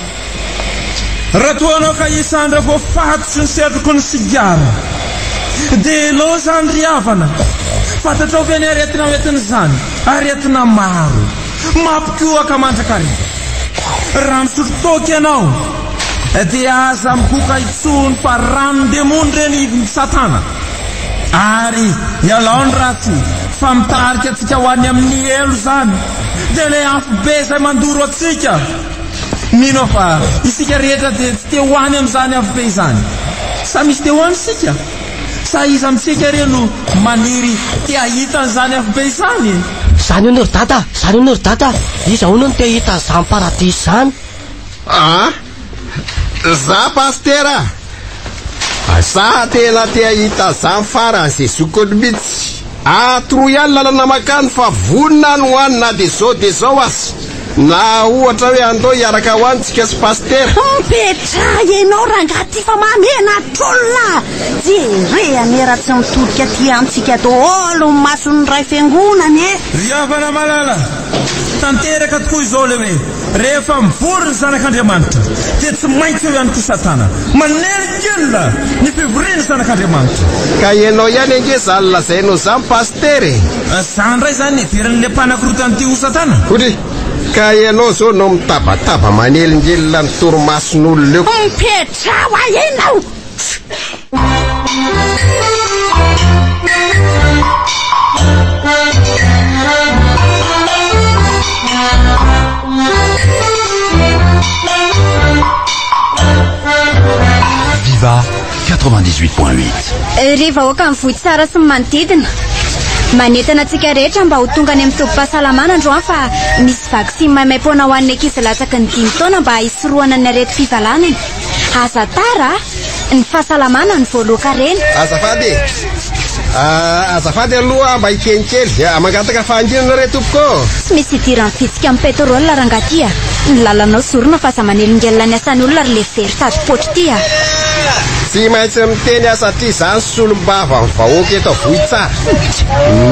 G: Raha toanao ka isandra voafaty sy ny setroko ny sigara de lo zany riavana. Fatatrao ve ny aretina oentina zany aretina maro mampikoaka mandrakariva. Raha misotro toky ianao dia aza mikoka itsony fa rano demony reny satana. Ary ialao ny ratsy fa mitarika atsika ho any amin'ny elo zany de le afo be zay mandoro atsika. Mino fa isika rehetra de tsy te ho any am'izany afo be izany. Sa misy te ho any sika? Sa iza amitsika reno maniry te ahita zany afo be izany?
E: Zany hono ry dada, zany hono ry dada. Iza hono no te ahita zany paradisy zany?
D: Za pastera sa tena te ahita zany faran'izay zokony mihitsy. Atoro ihany lalana makany fa vonina no hoanina de zao azy. Na ohatra hoe andao hiaraka ho antsika sy pastera.
C: Petra ianao rangaty fa mamena trolla. Jerehany raha tsy mitodika ty antsika daholo ny mason'ny ray fiangonany e.
G: Riavana malala tanteraka tokoa izao le hoe rehefa mivory ny zanak'Andriamanitra dia tsy maintsy eo ihany koa satana manelingilina ny fivoriany zanak'Andriamanitra.
D: Ka ianao ihany ange zany lazainao zany pastere.
G: Zany ray zany everan'le mpanakorotany ty ho satana.
D: Kody ka ianao zao no mitabataba manelingilina ny torimason'olona eo.
C: Petra wa ianao.
A: Viva 98.8.
F: Riva oka ny vohy tsara sy manodidina manentana atsika rehetra mba ho tonga any amin'ny tobi-pahasalamana androany fa misy vaksiny maimaimpona ho an'ny ankizy latsaky ny 5 taona mba hisorohana ny arety fivalanany. Aza tara ny fahasalamana ny voaloaka reny.
D: Azafady aloha mba hikenikely mangataka fahanginana re tompoko.
F: Tsy misy idirany fitsika amin'ny petrôla rangaty ny lalanao sorona fa aza manelingelina ny asan'ny olona ry le very tady potro ty
D: Tsy maintsy miteny satria zany solom-bava amin'ny vahoaka eto avoy tsara.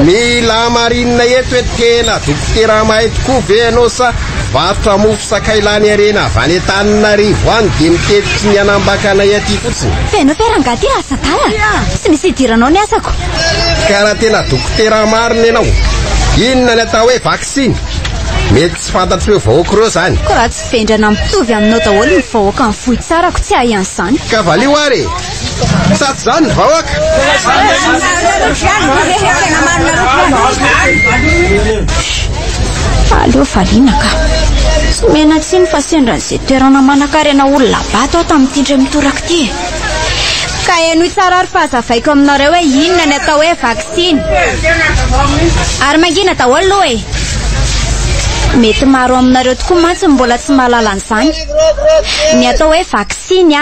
D: Mila amarinina eto hoe tena dokotera mahay tokoa ve ianao sa varotra mofo sakailany arena avy any Antananarivo any de mitetitry ny anambakana aty fotsiny.
F: Feno fe rangaty asa tara. Tsy misy idiranao ny asako.
D: Karaha tena dokotera marina ianao. Inona ny atao hoe vaksiny? Mety tsy fantatry hoe vahoaka reo zany.
F: Ko raha tsy vendrana mitovy aminao daholo ny vahoaka ny vohy tsarako tsy ahy an'izany.
D: Ka valio ary satsy zany ny vahoaka.
F: Aleo valiana ka. Sy mena tsiny fa sendran'izay toerana manan-karena olona bato aho tamin'ity indray mitoraka ity. Ka enoy tsara ary fahazavaiko aminareo hoe inona ny atao hoe vaksiny. Ary mangina daholo aloha e. Mety maro aminareo tokoa mantsy mbola tsy mahalala an'izany. Ny atao hoe vaksiny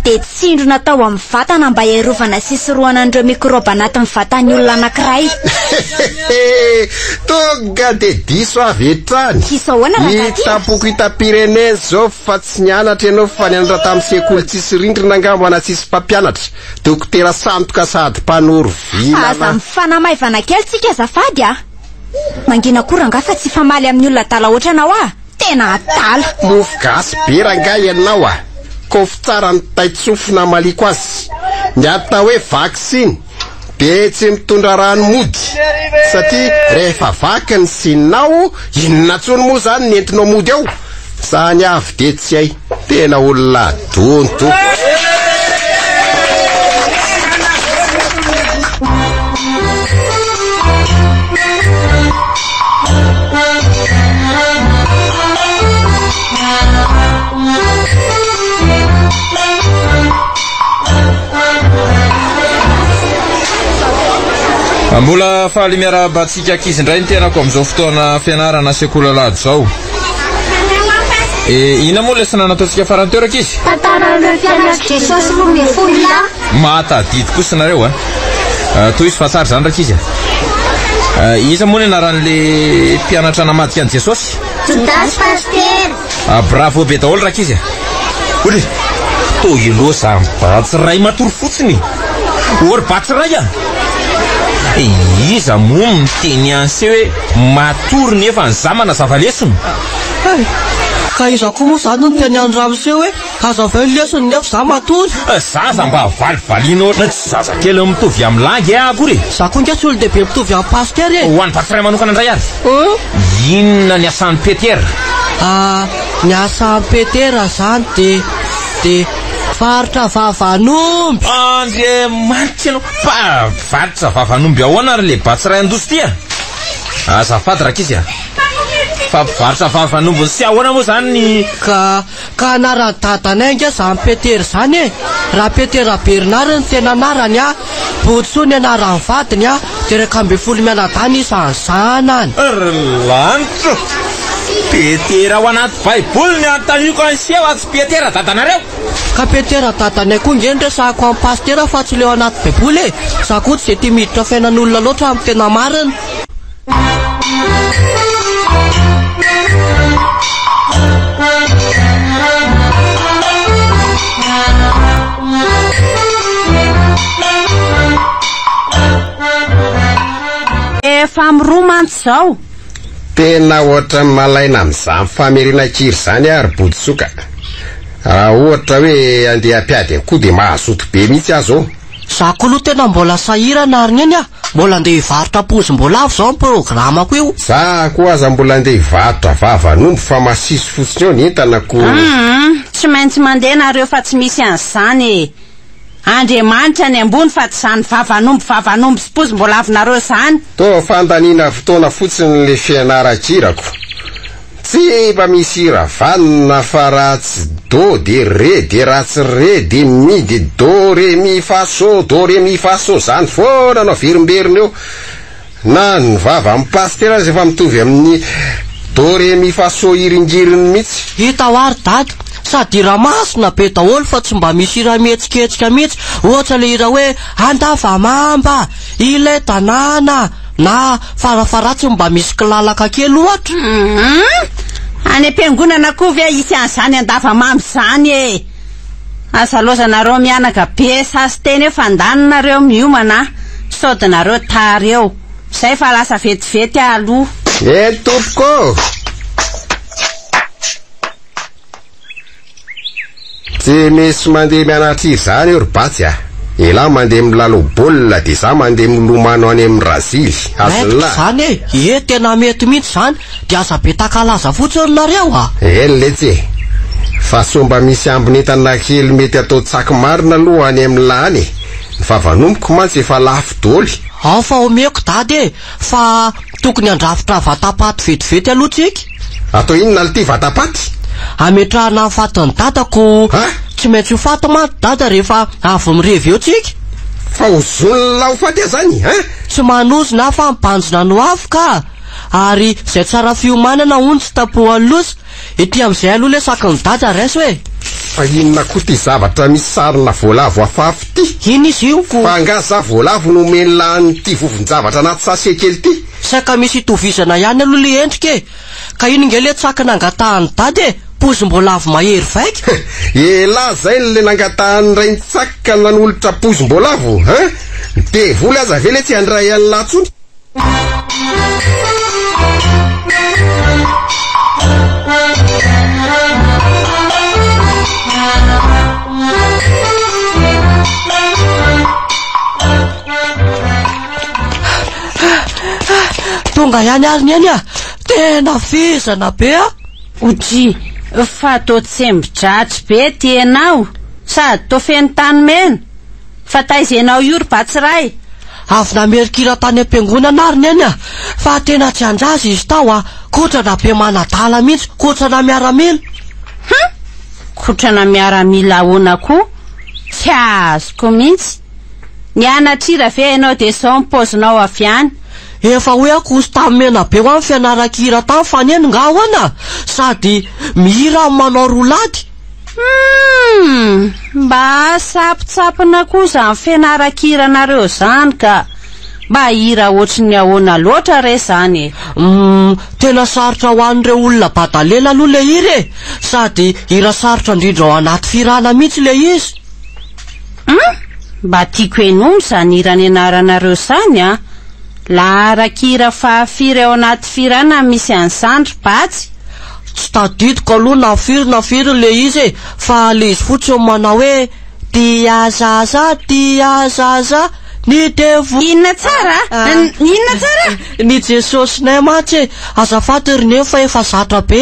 F: dia tsindro natao amin'ny vatana mba hiarovana sisoroana an'ireo mikrôba anatin'ny vatan'ny olona anankiray.
D: Tonga dia diso avy etrany.
F: Diso ahoana rangahy?
D: Itapoko itam-pirenena zao fa tsy nianatra ianao fa nianatra tamin'ny sekoly tsisy rindrina angamba na tsisy mpampianatra. Dokotera sandoka sady mpanoro vina.
F: Aza mifanamaivana kely tsika azafady mangina koa rangahy fa tsy famaly amin'ny olona dala oatra anao tena adala.
D: Mofo gasy be rangahy ianao kofy tsara ny taitsofina maliko azy. Ny atao hoe vaksiny dia tsy mitondra rano mody satria rehefa vaky ny sinao inona tsony moa zany ny entinao mody ao. Sany avy dia tsy hay tena olona donto.
G: Mbola faly miara-batsika ankizy indray ny tenako amin'izao fotoana fianarana sekoly alady zao. Ina moa lesona nataontsika farany teo ankizy?
H: Tantaran'ireo mpianatra Jesosy roa ambin'ny folo
G: Matadidy kosa nareo toy izy fa tsara zany ankizy. Iza moa ny anaran'le mpianatra namadika an'i Jesosy?
H: Judas Paster.
G: Bravo be daholo ankizy. Oly to ilo zany batsiray matory fotsiny. Ory batsiray iza moa miteny anse hoe matory nefa ny zamana zavalesony.
E: Ka iza koa moa zany no teny andro am'se hoe hazavay lesony nefa za matory.
G: Zaza mba valivalianao na tsy zaza kely mitovy amin'ny langy akory.
E: Za koa nge tsy olo dehibe mitovy amin'ny paster
G: ho an'ny batsiray manokana indray ary. Inona ny asan'ny Petera?
E: Ny asan'ny Petera zany de faritra vavan'omby.
G: Andriamanitra anao faritra vavan'omby ahoana ary le batsiray andoso ty azafady rakizy fa faritra vavan'omby sy ahoana moa zany ny
E: ka anarany dadanay nge zany Petera zany raha Petera Bernard ny tena anarany Botso ny anarany vadiny dia reka amby folo mianadany izany zanany.
G: Lanitro Petera ao anaty baiboly ny antaniko anseho tsy Petera dadanareo.
E: Ka Petera dadanay koa nge resahako amin'ny pastera fa tsy leo anaty baiboly za koa tsy tia miditra fiainan'olona loatra amin'ny tena marina.
C: Efa miromantsy zao
D: tena ohatra malaina amin'izany famerina kiry zany ary Botsoka. Raha ohatra hoe andeha ampiady koa dia mahazoto be mihitsy azo.
E: Za koa aloha tena mbola sahirana ary iny mbola andeha hivarotra pozy mbola avy zao ny programako io.
D: Za koa aza mbola andeha hivarotra vavan'omby fa masisy fotsiny eo ny entanako.
C: Tsy maintsy mandeha nareo fa tsy misy an'izany Andriamanitra ny ambony fa tsy zany vavan'omby sy pozy mbola avinareo zany.
D: To fandaniana fotoana fotsiny le fianaran-kirako. Tsy mba misy ravanina fa ratsy do de re de ratsy re de mi de do re mi fa so do re mi fa so zany foana anao verimberina eo. Na ny vava amin'ny pastera azy efa mitovy amin'ny do re mi fa so iringiriny mihitsy.
E: Hita ary dada sady ramasina be daholo fa tsy mba misy ira mihetsiketsika mihitsy ohatra le ira hoe andavamamba ilay tanàna na farafaratsy mba misy kilalaka kely ohatra.
C: Any am-piangonana koa ve isy an'izany andavamamba zany azalozanareo mianaka be sasy teny hoe fandaninareo miomana sodinareo tareo zay fa lasa vetivety aloha.
D: Tompoko tsy misy mandeha mianatra izany eo batsy ela mandeha milalo baolina dia za mandeha milomano any amin'ny Brazily
E: zany tena mety mihitsy zany dia aza be takalaza fotsiny nareo
D: letsy fa somba misy ambonetana kely mety atao tsaky marina aloha any amin'ny lany ny vavanomboka mantsy efa lafo doly
E: fa omeko dady fa tokony andrafitra vatapaty vetivety aloha tsika.
D: atao inona ity vatapaty
E: ametrahana ny fatony dadako tsy maintsy ho fato maty dada rehefa avy mirevy eo tsika
D: fa ozony lao faty zany
E: tsy manozona fa mibanjona no afo ka ary zay tsara fiomanana ony tsy tapohalosy ety am'izay aloha le saky ny dada resy hoe
D: fa inona koa ty zavatra misy sarina voalavo afafy ty
E: iny izy io ko
D: fa angaza voalavo no menylany ty vovon-javatra anaty sasekely ty
E: saika misy itovizana ihany aloha le endrika ka iny nge le tsaka nangatahany dady pozim-boalavo mahery vaika
D: ela zay le nangatahany ray nitsaka nanolotra pozim-boalavo de voly aza vele tsy andray any latsony
E: tonga ihany ary ny eny tena fizana be
C: Oji fa to tsembodratsy be tienao sady to feno tany mena fa taizenao io ry Batsiray
E: avy namerikira tany am-piangonana ary ny eny fa tena tsy anjazy izy tao kotrana be manadala mihitsy kotrana miaramila
C: kotrana miaramila ahoana koa tsy azoko mihitsy nianatrira ve ianao de sao mipozinao avy any
E: efa hoe akosy tamena be ho amin'ny fianaran-kira tany fa neny nga hoana sady mihira manao rolady
C: mba sapitsapina kosa amin'ny fianaran-kiranareo zany ka mba hira ohatriny ahoana loatra re zany
E: tena sarotra ho an'ireo olona badalela aloha le hira sady hira sarotra indrindra ao anaty firana mihitsy le izy
C: mba tiako enomy zany hirany anaranareo zany laharakira fahafiry ao anaty firana misy an'izandry Batsy
E: tsy tadidiko aloha nafiry le izy fa le izy fotsy manao hoe tiazaza ny devo
C: inona tsara
E: ny Jesosynay matsy azafady ry nefa efa zatra be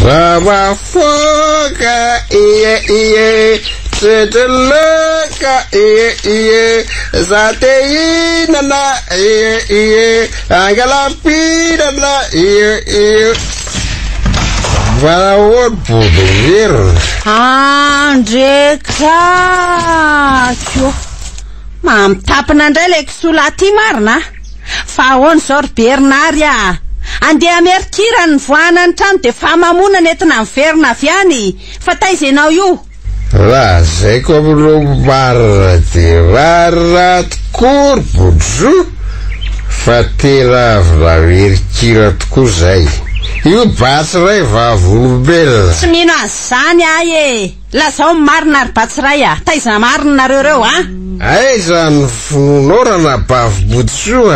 D: Ramafoka iye Seteleka iye Zateinana iye Angalapinana iye Valaor Boudouir
C: Andrekakyo mamitapina indray le kisola ty marina fa ahoana zao ry Bernard andeha merikira ny voanany trano de fa mamonana entina miverina avy any fa taizenao io
D: raha zay ko amin'ireo marina de rarira tokoa Boudrou fa tena avy namerikira tokoa zay io Batsiray vavolombelona
C: tsy mino azany ahy lazao marina ry Batsiray taizana marina reo
D: aiza ny finonorana bavy Boudrou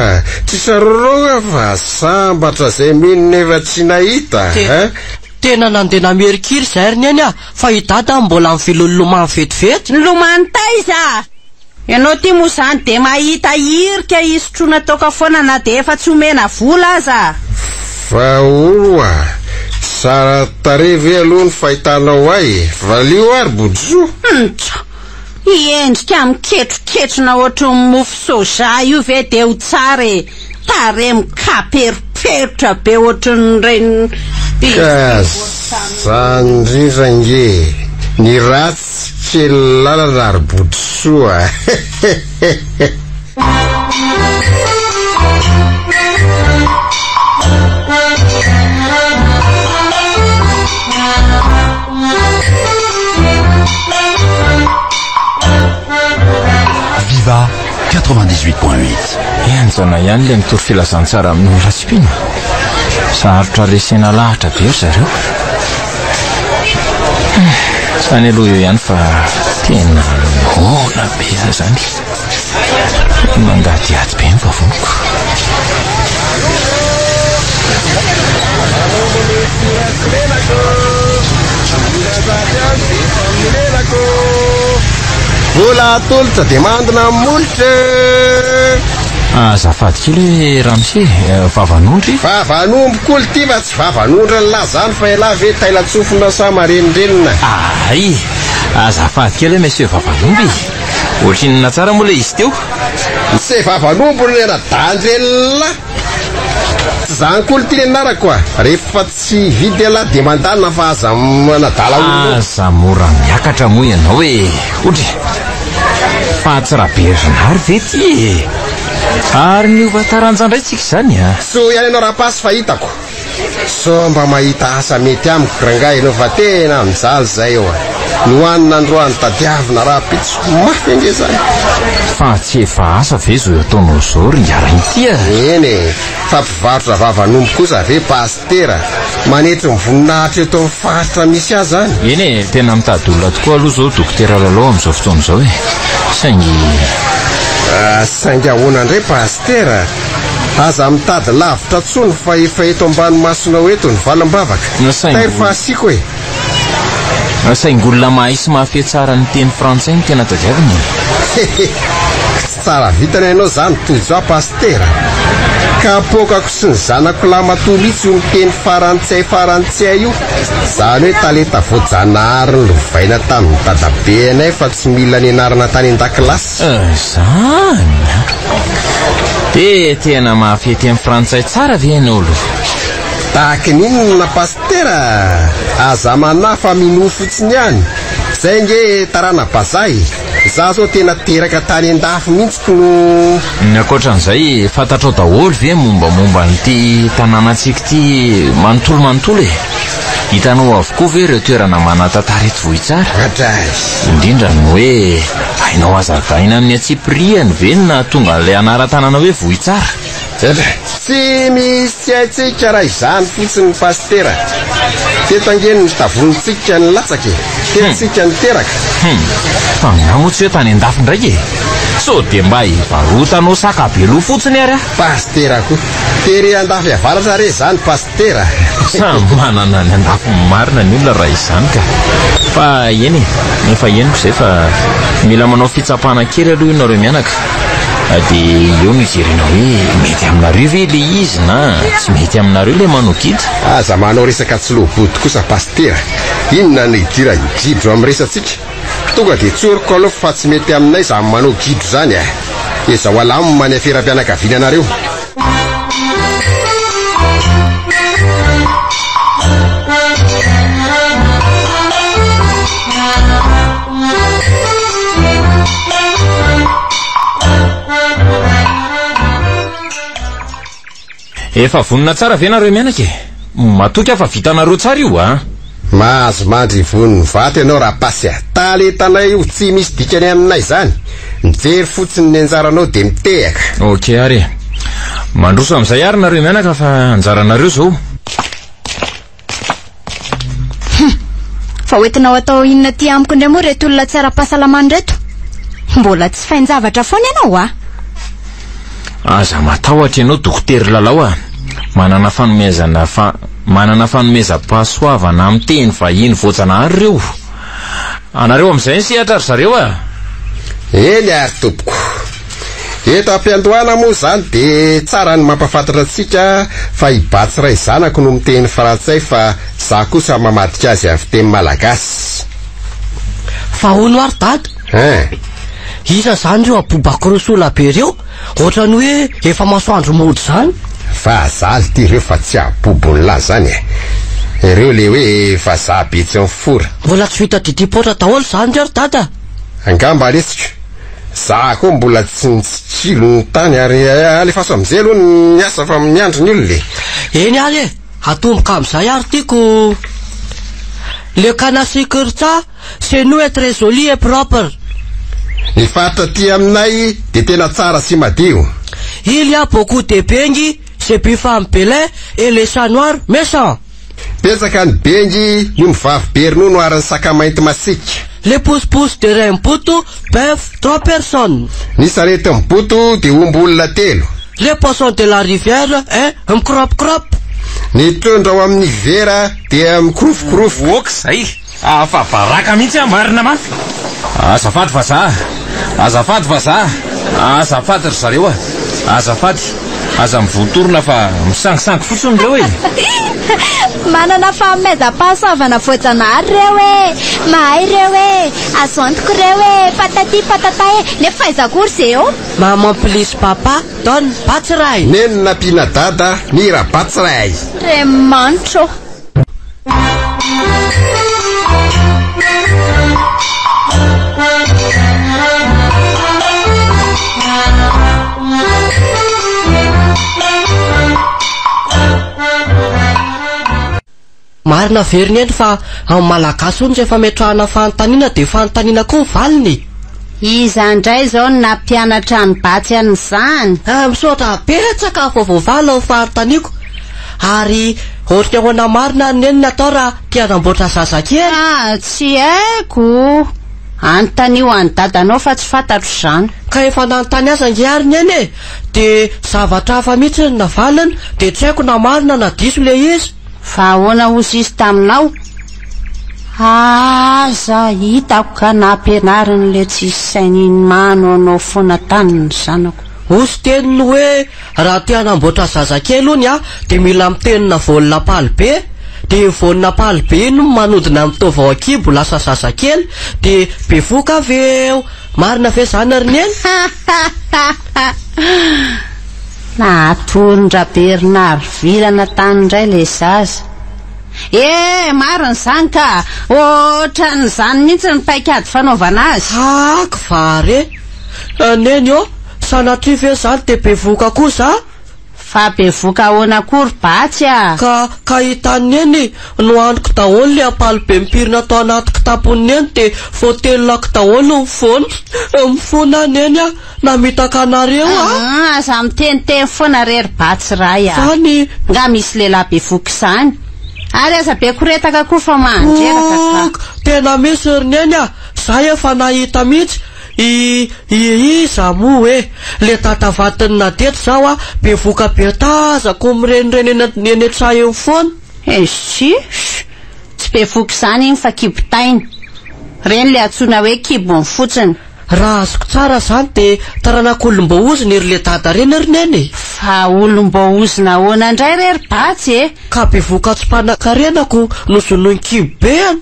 D: tsy saroroa fa sambatra zay mino nefa tsy nahita
E: tena nandeha namerikira zay ry nieny fa idada mbola mivilolomany vetivety
C: lomany taiza ianao ty moa zany de mahita irika isotrona toka foana na de efa tsy omena vola aza
D: fa oloa sara tarevy aloha ny fahitanao ay valio ary Boudrou
C: iendrika miketroketrona ohatry ny mofo soja io ve de ho tsara tare mikaperoperotra be ohatry ny reny
D: ka zandrindra nge ny ratsy kely lalana ary Boudrou
A: Viva 98.8.
B: Ianjana ihany le mitory filazantsara amin'ny ratsipina sarotra resena lahatra be ry zareo zany aloha eo ihany fa tena mona be zany mangadiady be mivavoniko
D: vola tolotra de mandina molotra
B: azafady kely Ramsey vavanondry
D: vavanombo koly ty fa tsy vavanondra ny lazany fa ela ve tailatsofona sa marenindrenina
B: ay azafady kely monsieur vavanomby ohatrinona tsara moa le izy teo
D: se vavanombo ny ena dandrelona Tsy zany koa ty anarako rehefa tsy vidy ala de mandalina fa aza manadala
B: aza mora miakatra moa ianao hoe otry fa tsy raha berzanary ve ty ary niova taranjandray tsika zany
D: so ihany ianao rapasy fahitako so mba mahita asa mety amiko rangahy ianao fa tena mijaly zay eo nohanina androany tadiavina raha pitso mafy ange zany
B: fa tsy efa asa ve zo ataonao zao ringarany ity
D: eny fa mpivarotra vavanombo kosa ve pastera manetry mivoninahitra eto amin'ny faritra misy azy zany
B: eny tena mitady olona tokoa aloha zao dokotera lalao amin'izao fotoana zao
D: saingy ahoana indray pastera aza mitady lavitra tsony fa efa eto ambany masonao eto ny valambavaka fa asiko
B: saingolona mahisy mafia tsara ny teny frantsay ny tena tadiaviny
D: tsy tsara vitana ianao zany toy zao pastera ka pokako sy ny zanako lamatolitsy io miteny farantsay io zany hoe talenta voajanahary ny lovaina tamin'ny dadabe anay fa tsy mila ny anarana tany an-dakilasy
B: zany de tena mafia teny frantsay tsara ve ianolo
D: tahaka ninona pastera aza manafa mino fotsiny ihany zay nge tarana bazay za zao tena teraka tany an-dafy mihitsy no
B: ny akoatran'izay fantatrao daholo ve mombamomba nyty tanànatsika ty manontolo hitanao avokoa ve ireo toerana manatantara eto vohitsara indrindra ny hoe hainao azavaina amin'ny atsipriany ve na tonga n'ilay anara-tanana hoe vohitsara
D: tsy misy aitsika raha izany fotsiny pastera tetangeny ny tavonitsika ny latsaka tentsika ny teraka
B: fa namotsy hoe tany an-dafy ndraiky so de mba hivarotanao sakabelo fotsiny ary
D: pastera koa tery an-dafy avaratra re zany pastera
B: manana ny an-dafy marina ny olona raha izany ka fa eny nefa eniko zay fa mila manao fitsapana kely aloha ianareo mianaka de eo no ijerenao hoe mety aminareo ve le izy na tsy mety aminareo le manao gida
D: aza manao resaka tsy loboty kosa pastera inona ny idira gidro amin'ny resatsika tonga de tsoriko aloha fa tsy mety aminay za manao gidro zany ezao alamo many aferam-pianakaviana anareo
B: efa vonina tsara ve nareo mianaka matoky afa vitanareo tsara io
D: mahazo mandry voniny vaty ianao raha pasy talentanay io tsy misy dikany aminay zany mijery fotsiny ny anjaranao de mitehaka
B: ok ary mandroso amin'izay ary nareo mianaka fa anjaranareo zao
F: fa hoentinao atao inona ty amiko indray moa reto olona tsara pahasalamany reto mbola tsy fain-javatra foana ianao
B: aza matahotra ianao dokotera lalao manana fanomeza-pahasoavana amin'ny teny vahiny voajanahary reo anareo amin'izay ny sehatra ry zareo
D: eny ary tompoko eto ampiandohana moa zany de tsara ny mampafantatra atsika fa hibatsy ray zanako no miteny frantsay fa za kosa mamadika azy avy teny malagasy
E: fa hono ary dada isa zany reo abobakorosola be reo ohatrany hoe efa masoandro mody zany
D: fa zaly ty reo fa tsy abobony la zany ireo le hoe fa za betsy amin'ny fora
E: mbola tsy vita didipotra daholo zany reo dada
D: angamba resika za koa mbola tsy nitsitsilo ny tany ary alefaso am'izay aloha ny asa fa amin'ny andro ny olona
E: eny ary atomboka am'izay ary tiako le canard sucre c'est nous être joli et propre
D: ny faritra ty aminay de tena tsara sy madio
E: il y a beaucoup de bengy c'est plus femme pelin et les chats noirs méchants
D: petsaka ny bengy io mivavy berinono ary ny sakamainty masika
E: les pousse-pousse de Remputo peuvent 3 personnes
D: ny sarety miboto de omby olona 3
E: les poissons de la rivière micrope
D: ny trondro ao amin'ny vera de mikrofokraofo
B: ok zay fa baraka mihitsy marina mafy azafady fa za azafady ry zareo azafady aza mivoatorona fa misangisangy fotsiny reo e.
F: manana fahamezam-pahasoavana voajanahary reo e, mahay reo e, azo antoko reo e, patati patata e, nefa faizakory zeo.
E: Mamampilisy papa Don Batsiray.
D: Nenina pina dada Mira Batsiray.
F: Remanitro.
E: Marina veriny eny fa amin'ny malagasy ony rehefa metrahana fanontaniana dia fanontaniana koa valiny.
C: Iza indray zao na mpianatra ny Batsy an'izany.
E: Misaotra betsaka vaovao fanontaniako. Ary ohatry ahoana marina neny natao raha tianamboatra zazakely.
C: Tsy haiko. Antanio any dadanao fa tsy fantatro izany.
E: Ka efa nanontany aza ngiary ny eny e, dia zavatra hafa mihitsy ny navaliny, dia tsy haiko na marina na diso le izy.
C: Fa ahoana ozy izy taminao? Aza hitako ka nampianariny le tsy sainy mano anao foana tany ny zanako.
E: Osy teniny hoe raha tianamboatra zazakely ony dia mila mitenina volina palibe, dia volina palibe no manodina mitova ao akibo lasa zazakely, dia bevoka avy eo. Marina ve zany ary neny?
C: Natorindra Bernard vilana tany indray le zaza. Marina zany ka ohatran'izany mihitsy ny paikady fanaovana azy.
E: Vare neny eo sanatria ve zany dia bevoka kosa?
C: Fa bevoka ahoana kory Batsy a?
E: Ka hitany eny no androko daholo le apalibe mipirina atao anaty kitapony eny dia fotelilako daholo mifona neny namitaka anareo
C: aza miteniteny foana rery Batsiray
E: zany
C: nga misy lehilahy bevoka izany. Ary aza be koretaka koa fa mandreraka.
E: Tena misy rineny zay efa nahita mihitsy. Iza moa hoe le tatavatiny nadeto zao bevoka be tazako mirenireny eny an-tsaha eo foana.
C: Tsy bevoka izany iny fa kibotainy. Reny le antsoina hoe kibony fotsiny.
E: Raha azoko tsara zany dia taranak'olom-baozina ery le dada reny rineny.
C: Fa olom-baozina ahoana indray rery Batsy e?
E: Ka bevoka tsy mpanankarenako no zonoiny kibobeany.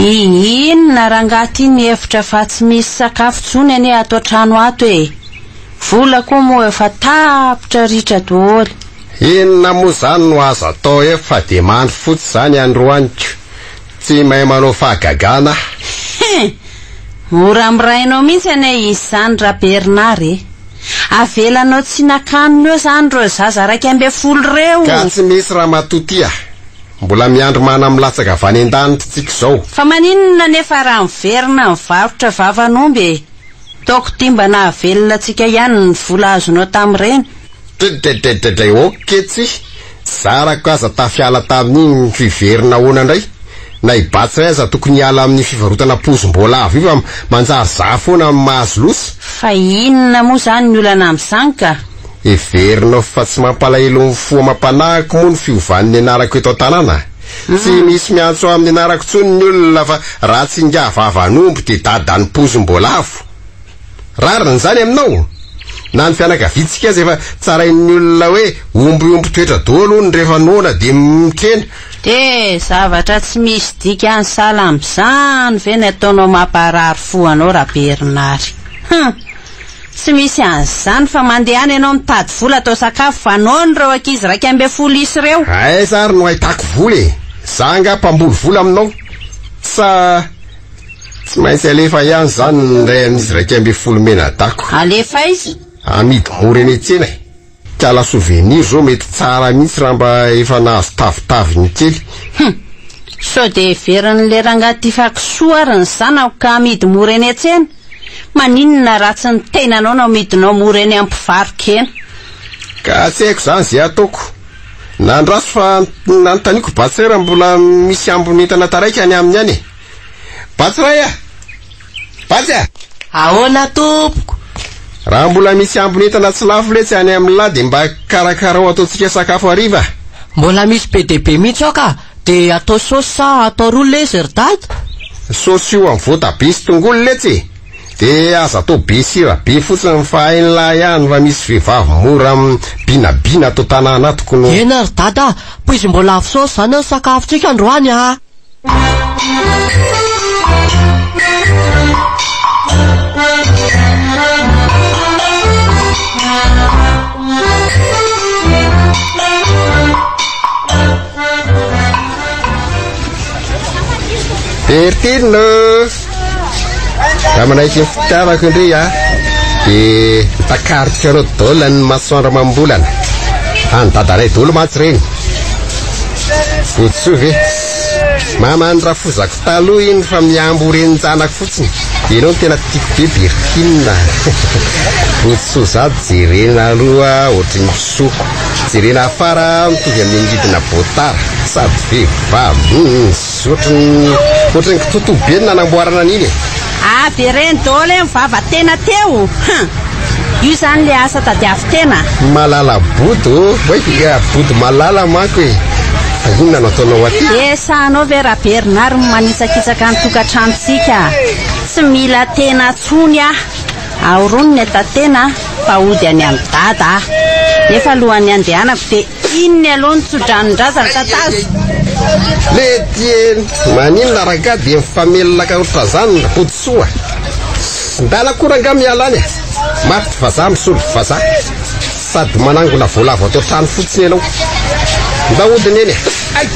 C: Inona rangaty ny hevitra fa tsy misy sakafo tsony ane ato trano ato e. Vola koa moa efa tapitra ritra daholo.
D: Inona moa zany no azo atao efa dia mandry fotsy zany androaniko. Tsy mahay manao fahagagana.
C: Mora mirainao mihitsy ane izy zany ra Bernard e. Avelanao tsy nakanony eo zany ro zaza 12 reo.
D: Ka tsy misy raha matotia. Mbola miandro mana milatsaka avany an-danitra tsika zao.
C: Fa maninona nefa raha miverina mivarotra vavan'omby. Taoko timbana avelona tsika ihany ny vola azonao tamin'ireny.
D: Oketsy. Zarako aza tafiala tamin'iny fiverina ahoana indray. Na i Batsiray aza tokony hiala amin'ny fivarotana pozim-bola avy io manjary za foana mahazo losa.
C: Fa inona moa zany ny olana amin'izany ka?
D: Everinao fa tsy mampalahelo ny fo mampanahiko moa ny fiovan'ny anarako eto an-tanàna. Tsy misy miantso amin'ny anarako tsony ny olona fa raha tsy ngavavan'omby dia dadany pozim-bola avo. Rarina zany aminao. Na ny fianakaviantsika aza efa tsarain'ny olona hoe omby toetra daholo ny rehefa noana dia mikena.
C: Zavatra tsy misy dika any sala amin'izany ve ny ataonao mamparary fo anao ra Bernard. Tsy misy an'izany fa mandeha any ianao mitady vola atao sakafo fa nono reo ankizy 12 isy reo.
D: Sary no ahitako vola e. Za nga mpamboly vola aminao. Sa tsy maintsy alefa ihany zany ny ray amin'izy 12 menadako.
C: Alefa izy?
D: Amidy mora eny an-tsena e. Kala souvenir zao mety tsara mihitsy raha mba efa nahazo tavitaviny kely.
C: So de veriny le rangaty fakisoa ary ny zanako ka amidy mora eny an-tsena. Maninona ratsy ny tenanao no amidinao mora eny ampivarokena.
D: Ka tsy haiko zany zay ataoko. Nandraso fa nanontaniako Batsiray raha mbola misy ambony entana taraiky any aminy any. Batsiray Batsy
E: ahoana tompoko?
D: raha mbola misy ambonetana tsy lafo letsy any amin'ny lahy dia mba karakarao ataontsika sakafo hariva.
E: Mbola misy be dia be mihitsy ao ka, dia atao saosy sa atao ro lezy ry dady?
D: Saosy io amin'ny voatabia sy tongolo letsy, dia aza atao be sira be fotsiny ny fahain'lahy ihany fa misy vehivavy mora binabina atao tanàna tokony.
E: Ena ry dada, poizy mbola avy saosy zany ny sakafontsika androany a.
D: Pertino raha manaiky ny fitiavako indray a dia mitakarika anao daola ny masoandro mambolana any dadaray dolo matsy reny fotso ve mamany raha fozako taloha iny fa miambo reny janako fotsiny dia enao tena tiako be Bertina fotso zady jerena aloha ohatrany piso jerena afara mitovy amin'ny angidina botara sady vehivavy ohatrany kitotobenina nanamboarana an'iny
C: be reny dolo e mivava tena teo. Io zany le asa tadiavy tena
D: malala bodo bodo malala mako e inona nataonao aty
C: sahanao ve raha Bernard manitsakitsaka ny tokantranontsika tsy mila tena tsony aoronony atatena fa ody any amin'ny dada nefa alohan'ny andehanako dia inony aloha ny tsodranondrazana tatazo
D: le tieny maninona raga dia mifamelonaka otra zany boditsoa ndala koranga mialany maty vazaha misolo vazaha sady manangona voalavo atao trano fotsiny ianao mba odiny eny ay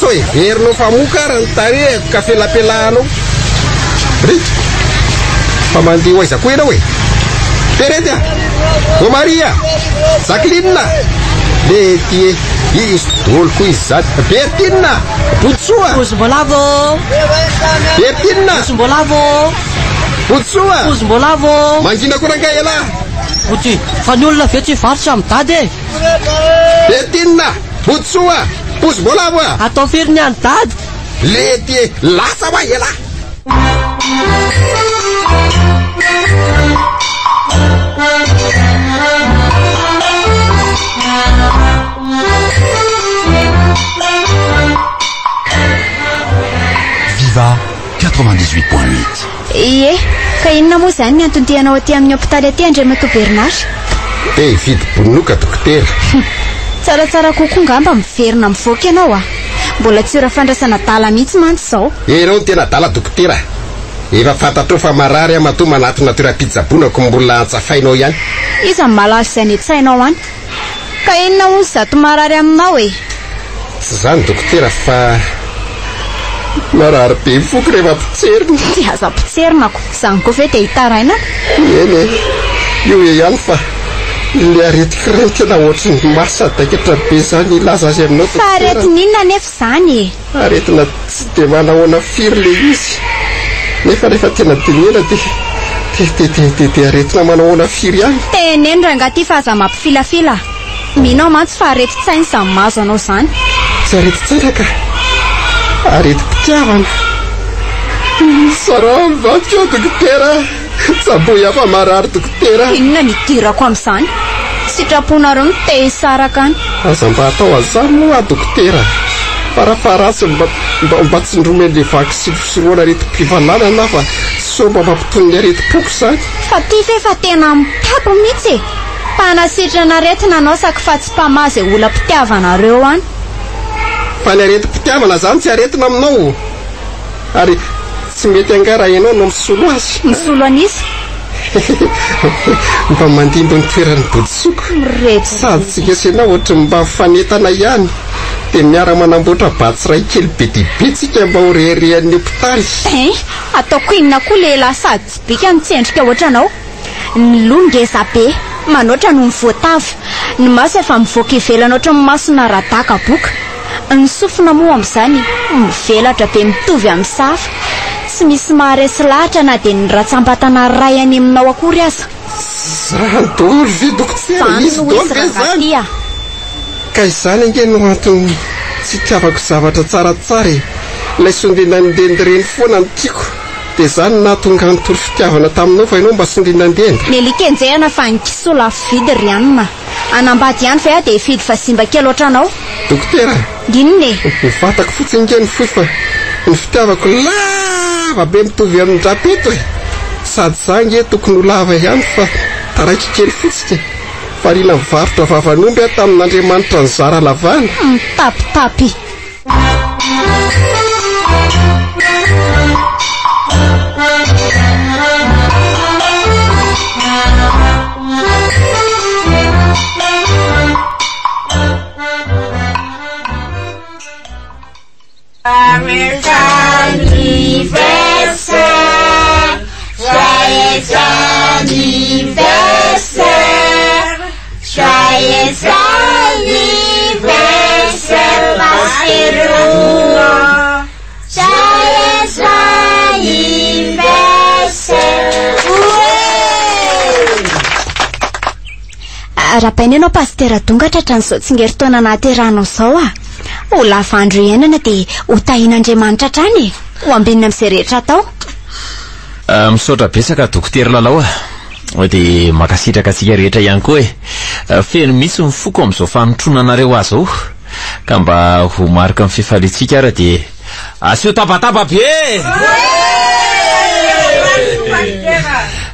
D: so everinao fa mokara ny tare kafelapelahanao ry fa mandeha hoaizako ianao e perety a o Maria Jacqueline le tie izy dolo koa izy zady Bertina Botsoa
E: Ozimbolavo
D: Bertina
E: Ozimbolavo
D: Botsoa
E: Ozimbolavo
D: mangina koranga ela
E: oti fa ny olona ve tsy varotra amin'ny dady e
D: Bertina Botsoa Ozimbolavo
E: atao firy ny any dady
D: le tie lasa wa ela
A: Viva 98.8.
F: Ie, ka inona moa zany ny antondianao aty amin'ny hôpitaly aty Andriamatoa Bernard?
D: vidy bonoka dokotera
F: Tsaratsara kokoa ngamba miverina mivoaka ianao mbola tsy ora fandraisana dala mihitsy mantsy zao.
D: Enao tena dala dokotera efa fantatro fa marary amatoa manato natura-pitsabonako mbola antsafainao ihany
F: Iza malazo izay ny tsainao any ka inona moa zato marary aminao e
D: tsy zany dokotera fa marary be foko rehefa potserina
F: tsy aza potserina ko zany koa ve dia hitaraina
D: eny io ihany fa le areti-kirenika na ohatrany masa daikatra be zany ilaza azy aminao
F: fa aretin'inona nefa zany
D: aretina tsy dia manahoana firy le izy nefa rehefa tena dinena dia aretina manahoana firy ihany
F: teneny rangaty fa aza mampifilafila minao mantsy fa areti-tsainy samy mahazo anao zany
D: tsy areti-tsaina ka areti-pitiavana sara mivadika dokotera tsaboy afa marary dokotera
F: inona nidirako amin'izany sitraponareo ny te hisaraka any
D: aza mba atao azany moa dokotera farafarasy mba tsy ndromeny le vaky sirofisoroana areti-pivalanana fa so mba mampitony ny areti-poko zany
F: fa ty fe fa tena mitapo mihitsy mpanasitrana aretina anao saky fa tsy mpamazy olam-pitiavanareo any
D: fa ny areti-pitiavana zany tsy aretina aminao ary tsy mety angara ianao no misolo azy
F: misolo an'isa
D: mba mandimbo ny toeran'ny bodisoko sady tsy kesenao ohatra mba fanetana ihany dia miara manamboatra batsy ray kely be dibe tsika mba horeherehan'ny hôpitaly
F: ataoko inona koa lehilahy sady tsy bika mitsendrika ohatra anao ny loha ngeza be manoatra no mivoatavy ny maso efa mivoaka ivelana ohatra ny masona radaka boka ny sofina moa amin'izany mivelatra be mitovy amin'ny safa tsy misy maharesy lahatra na dia ny ratsambatana ray any aminao akory aza
D: zany dolo ve dokotera izy dolo ve zany ka izany ange no antony tsy tiavako zavatra tsaratsara ilay sondena ndendireny foana ny tiako dia izany nahatonga nytory fitiavana taminao fa ianao mba sondrina andeny.
F: Nelikenjehana fa nikisola vidy rianina. Anambady ihany fa dia fidy fa simba kely oatra anao.
D: Dokotera.
F: Ginone?
D: Vatako fotsiny ingeny foy fa ny fitiavako lava be mitovy amin'ny drapeto e. Sady zange tokony ho lava ihany fa taraiky kely fotsiny. Farila mivarotra vavan'omby aho tamin'Andriamanitra ny zara lavana.
F: Tapitapy.
H: Joyeux anniversaire, joyeux anniversaire, joyeux anniversaire, Pasquero, joyeux anniversaire.
F: Rapaina ianao Pasitera Dongatra hatran'izao tsingerin-taona nahaterahanao zao a. Ho lava andro iainana dia ho tahian'Andriamanitra hatrany ho ambinina amin'izay rehetra atao.
B: Misaotra betsaka dokotera lalao dia makasitraka antsika rehetra ihany koa feno misy mifoko amin'izao fanotronanareo azy ao ka mba ho marika amin'ny fifaliantsika ara dia asio tabataba be.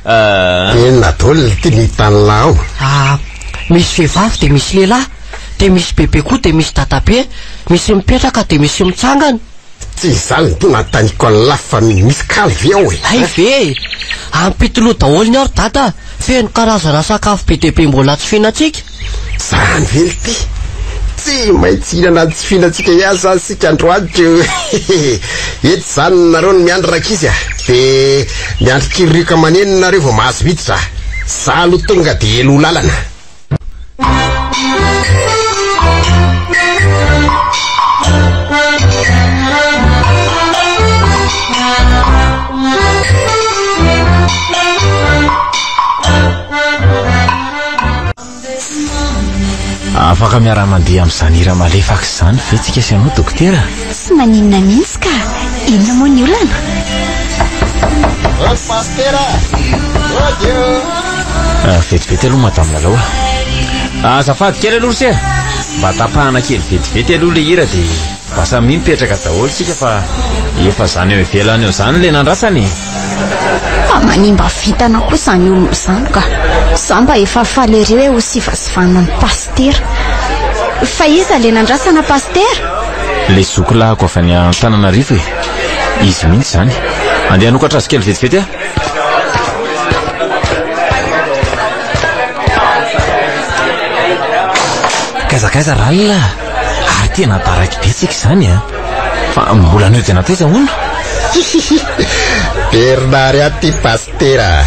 D: Enona daholo ty nitany ao.
E: Misy vehivavy dia misy lehilahy, dia misy bebe koa dia misy dadabe, misy mipetraka dia misy mitsangana.
D: Tsy izany tonga antaniko any lafy fa misy kalve ao e.
E: Ay ve, ampitoloha daholo ny ary dada, feno karazana sakafo be dia be mbola tsy fihinantsika.
D: Zany vely ty, tsy maintsy hihinana tsy fihinantsika ihany zany sika androany. Eto zany nareo no miandry rakizy dia miandry kirika maneno nareo vao mahazo vitsy za aloha tonga dia elo lalana.
B: Afaka miara-mandeha amin'izany hira malefaka izany vetsika sy anao dokotera.
F: Tsy maninona mihitsy ka inona moa ny olana?
D: Pastera,
B: vetivety aloha madame lalao azafady kely aloha se mba tapahana kely vetivety aloha le hira dia basa mipetraka daholo sika fa efa zany eo ivelany eo zany le nandrasany.
F: Manimba vitana kosa ny olona izany ka za mba efa falereo hoe ho sivasivana ny Pastera. Fa iza le nandrasana Pastera?
B: Le zokolahako avy any Antananarivo izy mihitsy zany. Andeha hanokatra azy kely vetivety kaizakaiza ralina ary tena daraiky betsika izany fa mbola neo dia nataiza hono.
D: Bernard aty Pastera.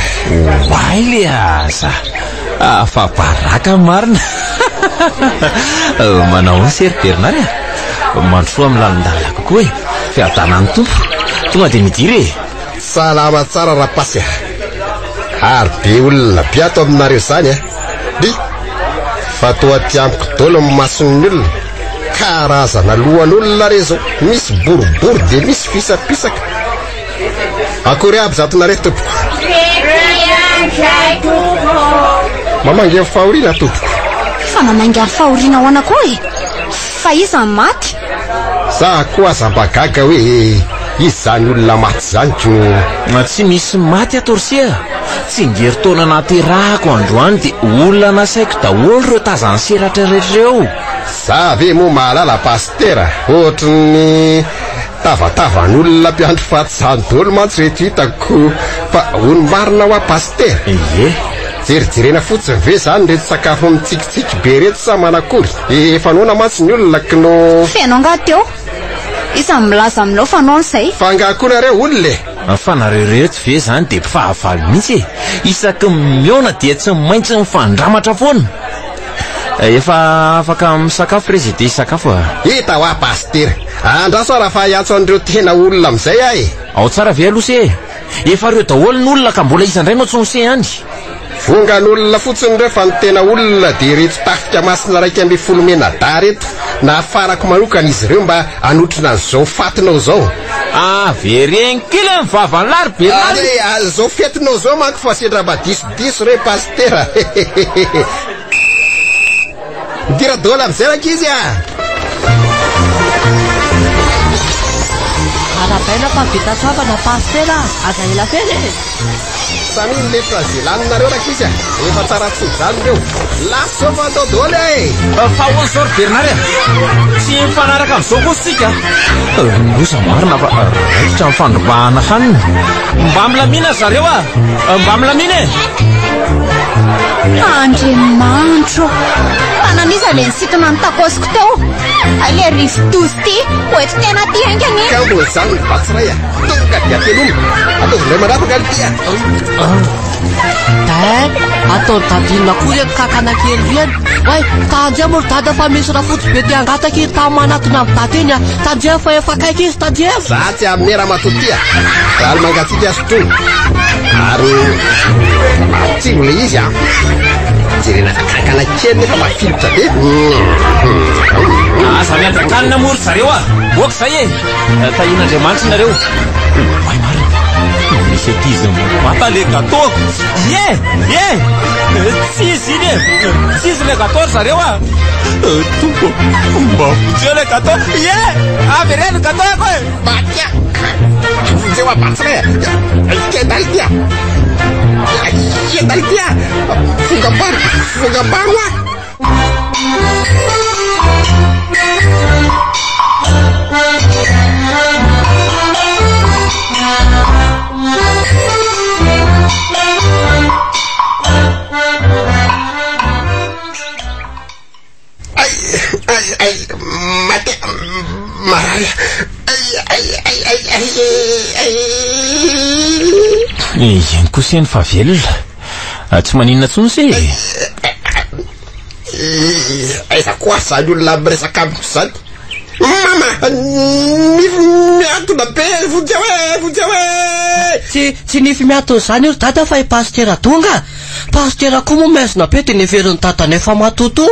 B: Wai le aza fa baraka marina. Manao sery Bernard mandrosoa amin'ny lalindalina kokoa fiadanany tompo tonga dia midiry
D: salama tsara rapasy ary be olona biato aminareo zany di fa toa tiamiko dolo amin'ny mason'ny olona karazana lohan'olona re zao misy boribory dia misy fisapisaka. Akory aby zatonareo tompoko. Mamangy amin'ny fahoriana tompoko.
F: Fa mamangy amin'ny fahoriana hoana koa fa iza maty.
D: Za koa aza mba gaga hoe izy zany olona maty zany ko.
B: Tsy misy maty atorisia. Tsy ngeritaona naterahako androany dia olona nasaiko daholo reo tazany seratra rehetra reo.
D: Za ve moa mahalala Pastera ohatrany tavatavan'olona mpiandro fahatsany daholo mantsy rehetra hitako fa onimarina ho a Pastera. Jerijerena fotsiny ve zany reto sakafo mitsikitsiky be reto sa manakory efa noana mantsy ny olona kino
F: fenao nga teo isa milaza aminao fanao an'izay
D: fa ngakonareo olona
B: fa nareo rehetra ve zany dia mpifahavalo mihitsy isaky miona dia tsy maintsy mifandramatra foana. Efa afaka misakafo prezide sakafo
D: hita ho a Pastera andraso raha fa hiatso an'ireo tena olona amin'izay ahy
B: ao tsara ve aloha se efa reo daholo ny olona ka mbola izandray no tsonse any
D: vonga n'olona fotsiny reo fa ny tena olona dia reto tafika masina raiky amby folomena da reto na afarako manokana izy ireo mba anotrina an'izao fatinao zao
B: Vereny kely amin'ny vavany lary Bernard.
D: Zao fetinao zao manko fa sendra diso re pastera. Dira dola amizay ankizy
E: Arabaina fa vita soavana pastera, aza ela fele.
D: Samy letra zelanareo ankizy efa tsara tsodrano reo. Laso mandao dola
B: Fa hoany zao Bernard tsy mifanaraka amin'izao kosa sika. Osa marina fa raikitra mifandrombahana hanina. Mba milamina zareo mba milamina
F: Andriamanitro, ananiza le nisitona ny takosiko teo. Ale rivodozy ty, oeto tena ty haingany.
D: Kambo zany ny batsiray tonga dia telomy. Ataovindray manapaka ny tia.
E: Ataony dadinina koa reto kakana kely riany. Way, tandria moa ry dada fa misy rafotsy be ty angataka izy tamin'ny manatona amin'ny dada iny. Tandria fa efa kaiky izy tandria.
D: Za tsy amin'ny era matotia. Raha mangatsiaka asotrony. Ary matsiro le izy jerena kakana kely nefa mafilotra be.
B: Aza miandrakanina mory zareo Boka zay tahin'Andriamanitra nareo. May marina misy aty izy mata le gâteau. Tsy izy iny tsy izy le gâteau zareo Tompo mba vodio le gâteau. Avereny gâteau yako
D: Batia vodio abatsiray kendaly tia kendaly tia fongabaro mate maraya
B: Iny kosa ny fa velona tsy maninona tsony se
D: aiza koa zany olona miresaka amiko zany. Mama miatona be vodia
E: Tsy nify miatona zany io dada fa pastera tonga. Pastera koa moa maizina be dia neverin'ny dada nefa matoto.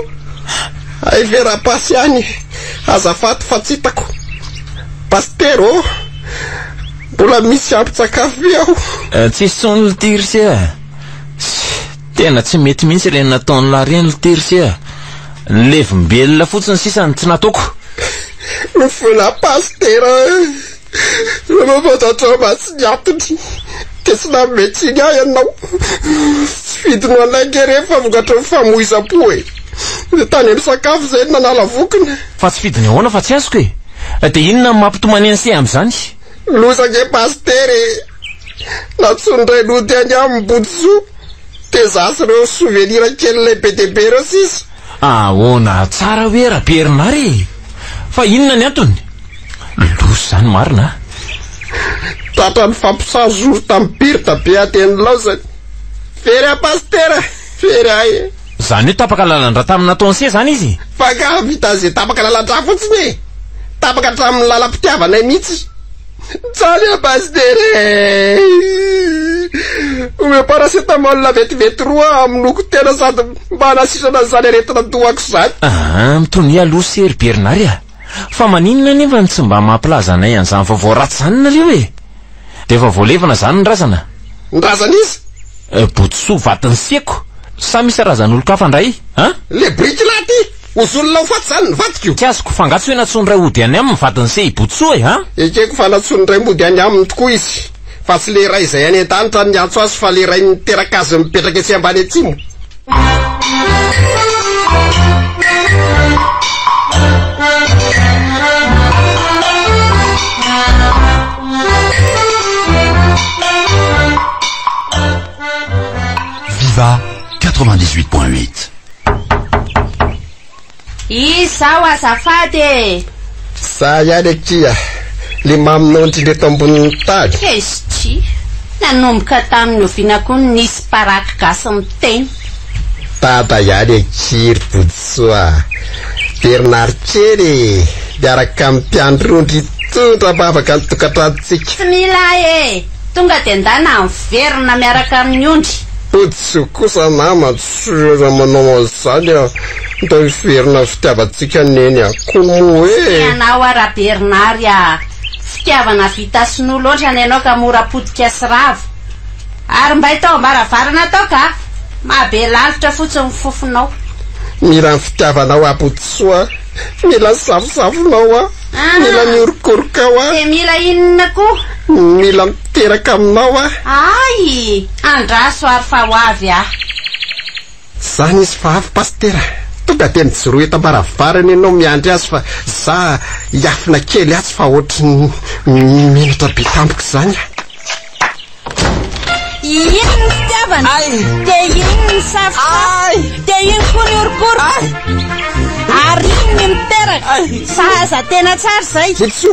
D: Ay vera-pasy any azafaty fa tsy hitako. Pastero mbola misy ampitsakafo aho.
B: Tsisy tsony litiry se tena tsy mety mihitsy reny nataony lareny litiry se levimbelona fotsiny sisany tsy nataoko.
D: Nofona pastera mamapatatra masy niatony dia tsy nametsiny ahy ianao. Tsy vidino anaiky rehefa vokatra mifamoiza-po de tany amin'ny sakafo zay nanala vokina.
B: Fa tsy fidiny ahoana fa tsy azoko dia inona mampitomany an'se amin'izany.
D: Losake pastery natsondray lody any amin'ny bodso dia zasy reo souvenir kely lehibe dehibe reo sisa.
B: Ahoana tsara hoe raha Bernard fa inona ny antony? Losy zany marina.
D: Tratra ny fampisazory tamin'ny birta be ateny laozany. Fery a pastera fery ay.
B: Zany hoe tapaka lalandra tamin'ny nataony se zany izy.
D: Fa ka vita zay tapaka lalandra fotsiny tapaka hatramin'ny lalam-pitiavanay mihitsy. Tsany a pastera ome paracetamol vetivety roa amin'ny loko tena sady mba hanasisana zany aretina toako zany.
B: Mitony alosy ery Bernard fa maninona nefa tsy mba mampilaza anay an'izany vaovao ratsy zany nareo dia efa voalevana zany ny razana.
D: Ny razana izy?
B: Botsoa vatiny seko sa misy razan'olo kafandray
D: le briky laty ozolona ho faty zany ny vatiko.
B: Tsy azoko fangatso hoe natsony ray ody any amin'ny vatiny se botsoa
D: ekeko fa natsony ray mody any aminy tokoa izy fa tsy le ray izay any an-tanitra ny antso azy fa le ray niteraka azy mipetraka etsy ambany atsimo.
A: Viva 98.8.
C: Izao azafady
D: Sa ihany ekia le maminao indrindreto ambonin'ny tady.
C: Esty nanomboka tamin'ny ovinako nisy paraky gasy miteny.
D: Tata ihany ekiry bodsoa Bernard kely miaraka amin'ny mpiandrondry tondra mba afaka ny tokatrantsika.
C: Tsy mila tonga dia ndana miverina miaraka amin'ny ondry.
D: Bodso kosa nama tsy manao an'izany nda hiverina fitiavantsika neny akomo
C: Ianao ara Bernard fitiavana vita sinolo oatra ny ianao ka mora potika sy ravo. Ary mba itao ambaravarana tao ka mahabe lalitra fotsiny fofonao.
D: Mila fitiavanao apotsoa, mila savosafonao a, mila miorokoroka a.
C: De mila inona koa?
D: Mila miteraka aminao a.
C: Ay, andraso ary fa ho avy a.
D: Zany izy fa avy pastera. Tonga de mijoro eto ambaravarana ianao miandry azy fa za hiafina kely azy fa ohatry menatra be tampoka zany.
C: Ino ny fitiavana? De ino ny safoka? De ino koa ny orokoroka? Ary ino ny miteraka? Saza tena tsara zay.
D: Votso,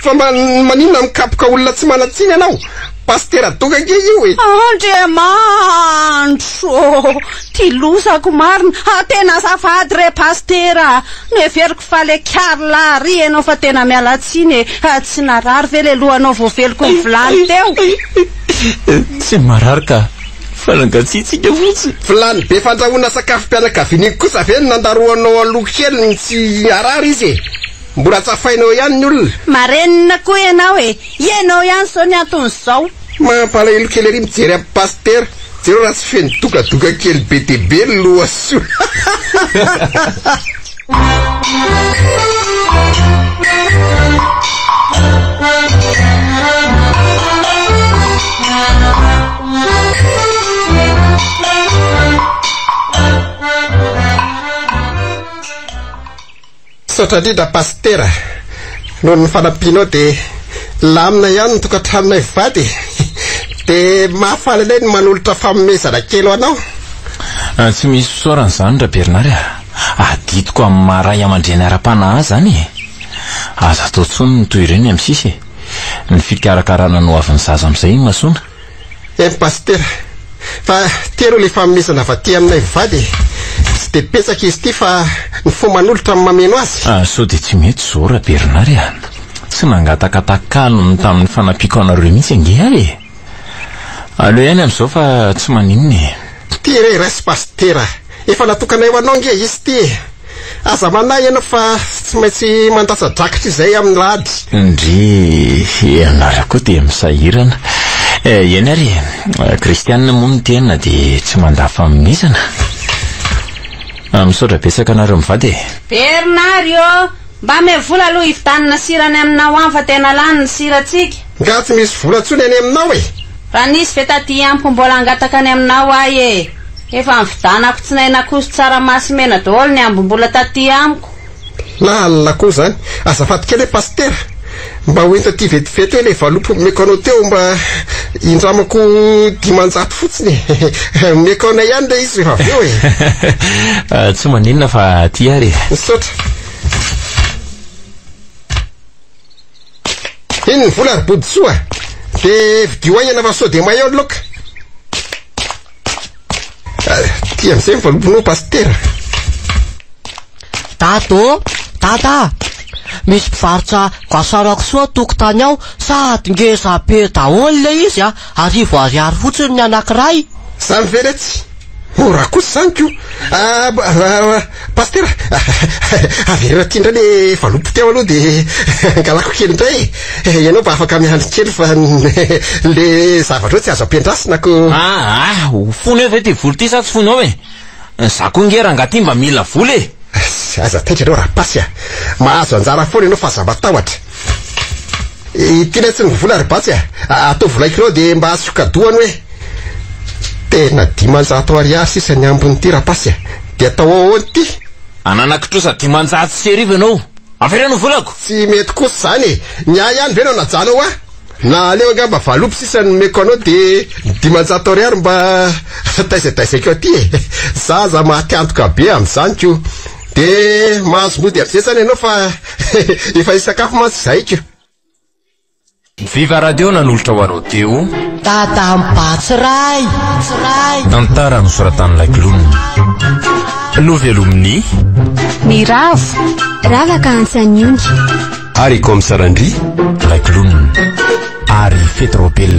D: fa maninona mikapoka olona tsy manatsiny ianao? Pastera tonga nge io e.
C: Andriamanitro, tilosako marina. Tena azafady re pastera. Neveriko fa le Karla ry ianao fa tena mialatsiny e. Tsy narary ve le lohanao voaveloko ny vilany teo?
B: Tsy marary ka fa nangatsiatsika fotsiny.
D: Vilany be fandrahoana sakafom-pianakavianiny kosa ve nandaroanao aloko kely tsy arary izy e. Mbola tsafainao ihany ny olona.
C: Marenina koa ianao e. Ianao ihany sao ny antony zao.
D: Mampalahelo kely ery mijery amin'ny pastera. Jero raha tsy feno dokadoka kely be de be ny loha soa. Saotra indrindra pastera, noho ny fanampianao de lamina ihany ny tokantranonay vady de mahafalalay ny manolotra famomezana kely anao.
B: Tsy misy fisaorana zany ra Bernard aditiko amin'ny maharay aman-dreny ara-panahy zany. Aza atao tsony ny toy ireny amin'ny sisy. Ny fikarakarana no avin'ny zaza amin'izay masoana.
D: Pastera, fa tero le famomezana avy aty aminay vady tsy de petsaka izy ty fa ny fo manolotra amin'ny mameno azy.
B: So de tsy mety zao ra Bernard tsy nangatakatakalo tamin'ny fanampiako anareo mihitsy ange e. Aleo ihany amin'izao fa tsy maninona.
D: Ty re rasy pastera, efa natokanay ho anao nge izy ty. Aza manahy ianao fa tsy maintsy mandasa-drakitra izay amin'ny lady.
B: Ndry ianareo koa de misahirana. Iany ary kristianina moa ny tena de tsy manda famomezana. Misaotra betsaka anareo mivady e.
C: Bernario, mba me vola aloha ividanina sirany aminao any fa tena lany ny siratsika.
D: Nga tsy misy vola tsony any aminao e.
C: Raha nisy ve taty amiko mbola angataka any aminao ay e. Efa mividanako tsy naina koso tsara masimena daholo ny ambom-bola taty amiko.
D: Lalina koa zany. Azafady kely pastera, mba hoento ty vetivety hoe le valopo meko anao teo mba indramako 500 fotsiny. Meko anay ihany le izy rehefa avy eo e.
B: Tsy maninona fa ty ary.
D: Misaotra. Iny ny vola ary body soa de vidio aina fa sao de mahay loka. Ty amin'izay mivaloponao pastera.
E: Tata, misy mpivarotra voasarako soa tokotany ao sady ngeza be daholo le izy arivo ariary fotsiny ny anankiray.
D: Zany veletsy mora kosa zany ko. Pastera, averina ty indray le valopo teo aloha de angalako kely indray. Ianao mba afaka miandry kely fa le zavatra tsy azo ampiandrasina ko.
B: Fony eo ve ty volo ty sa tsy fonao e? Za koa nge raha ngaty mba mila vola e.
D: Aza taitra reo rapasy mahazo anjara foana ianao fa zava-tahotra. Tiana tsy ny vola rybatsy atao volaikinao de mba asokadohany hoe tena 500 ariary sisa ny ambony ty rapasy de atao ahoany ty.
B: Ananakitrosa 500 sy arivo ianao aferano volako.
D: Tsy mety kosa zany e. Nya ihany ve nao najanao na aleo angamba valopo sisa ny meko anao de 500 ariary mba taizataizako aty e. Zaza mahatiantoka be amin'izany ko de mahazo mody amin'izay zany ianao fa efa isakafo mantsy zay ko.
B: Viva Radio nanolotra ho anao teo
E: Tata Mpatsiray.
B: tantara nosoratan'ilay glonina novelomin'ny
F: ny ravo ravaka antsaniony
A: Ari Komsarandri
B: ilay glonina ary Fetropel.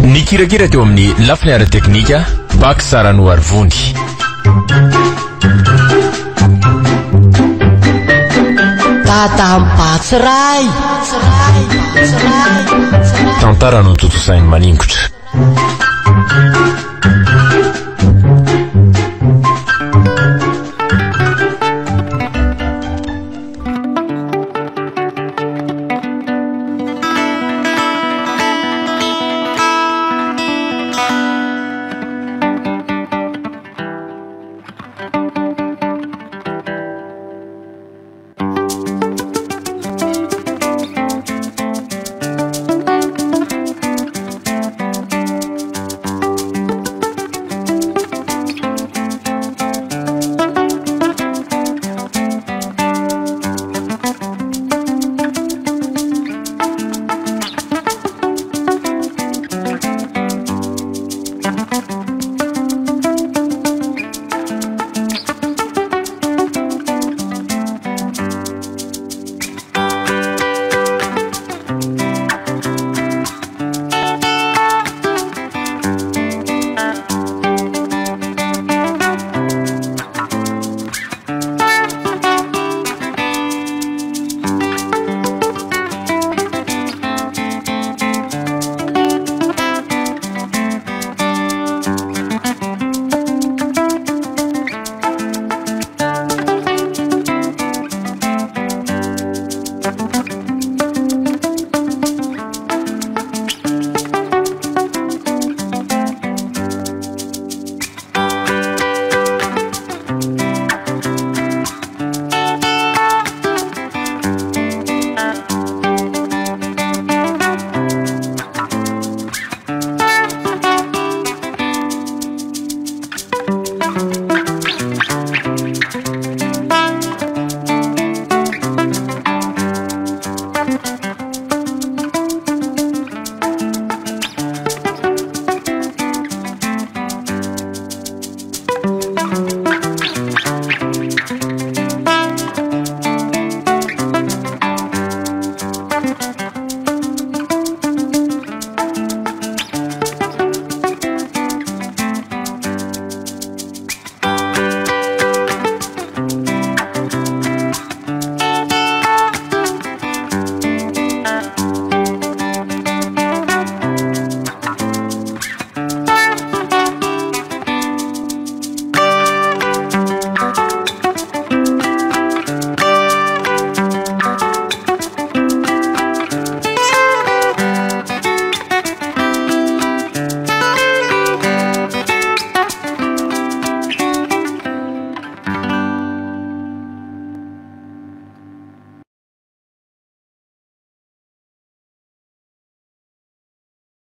B: Ny kirakira teo amin'ny lafiny ara-teknika Bak Sarano Arvony.
E: Tadampatsiray.
B: Tantara no totosainy maningotra.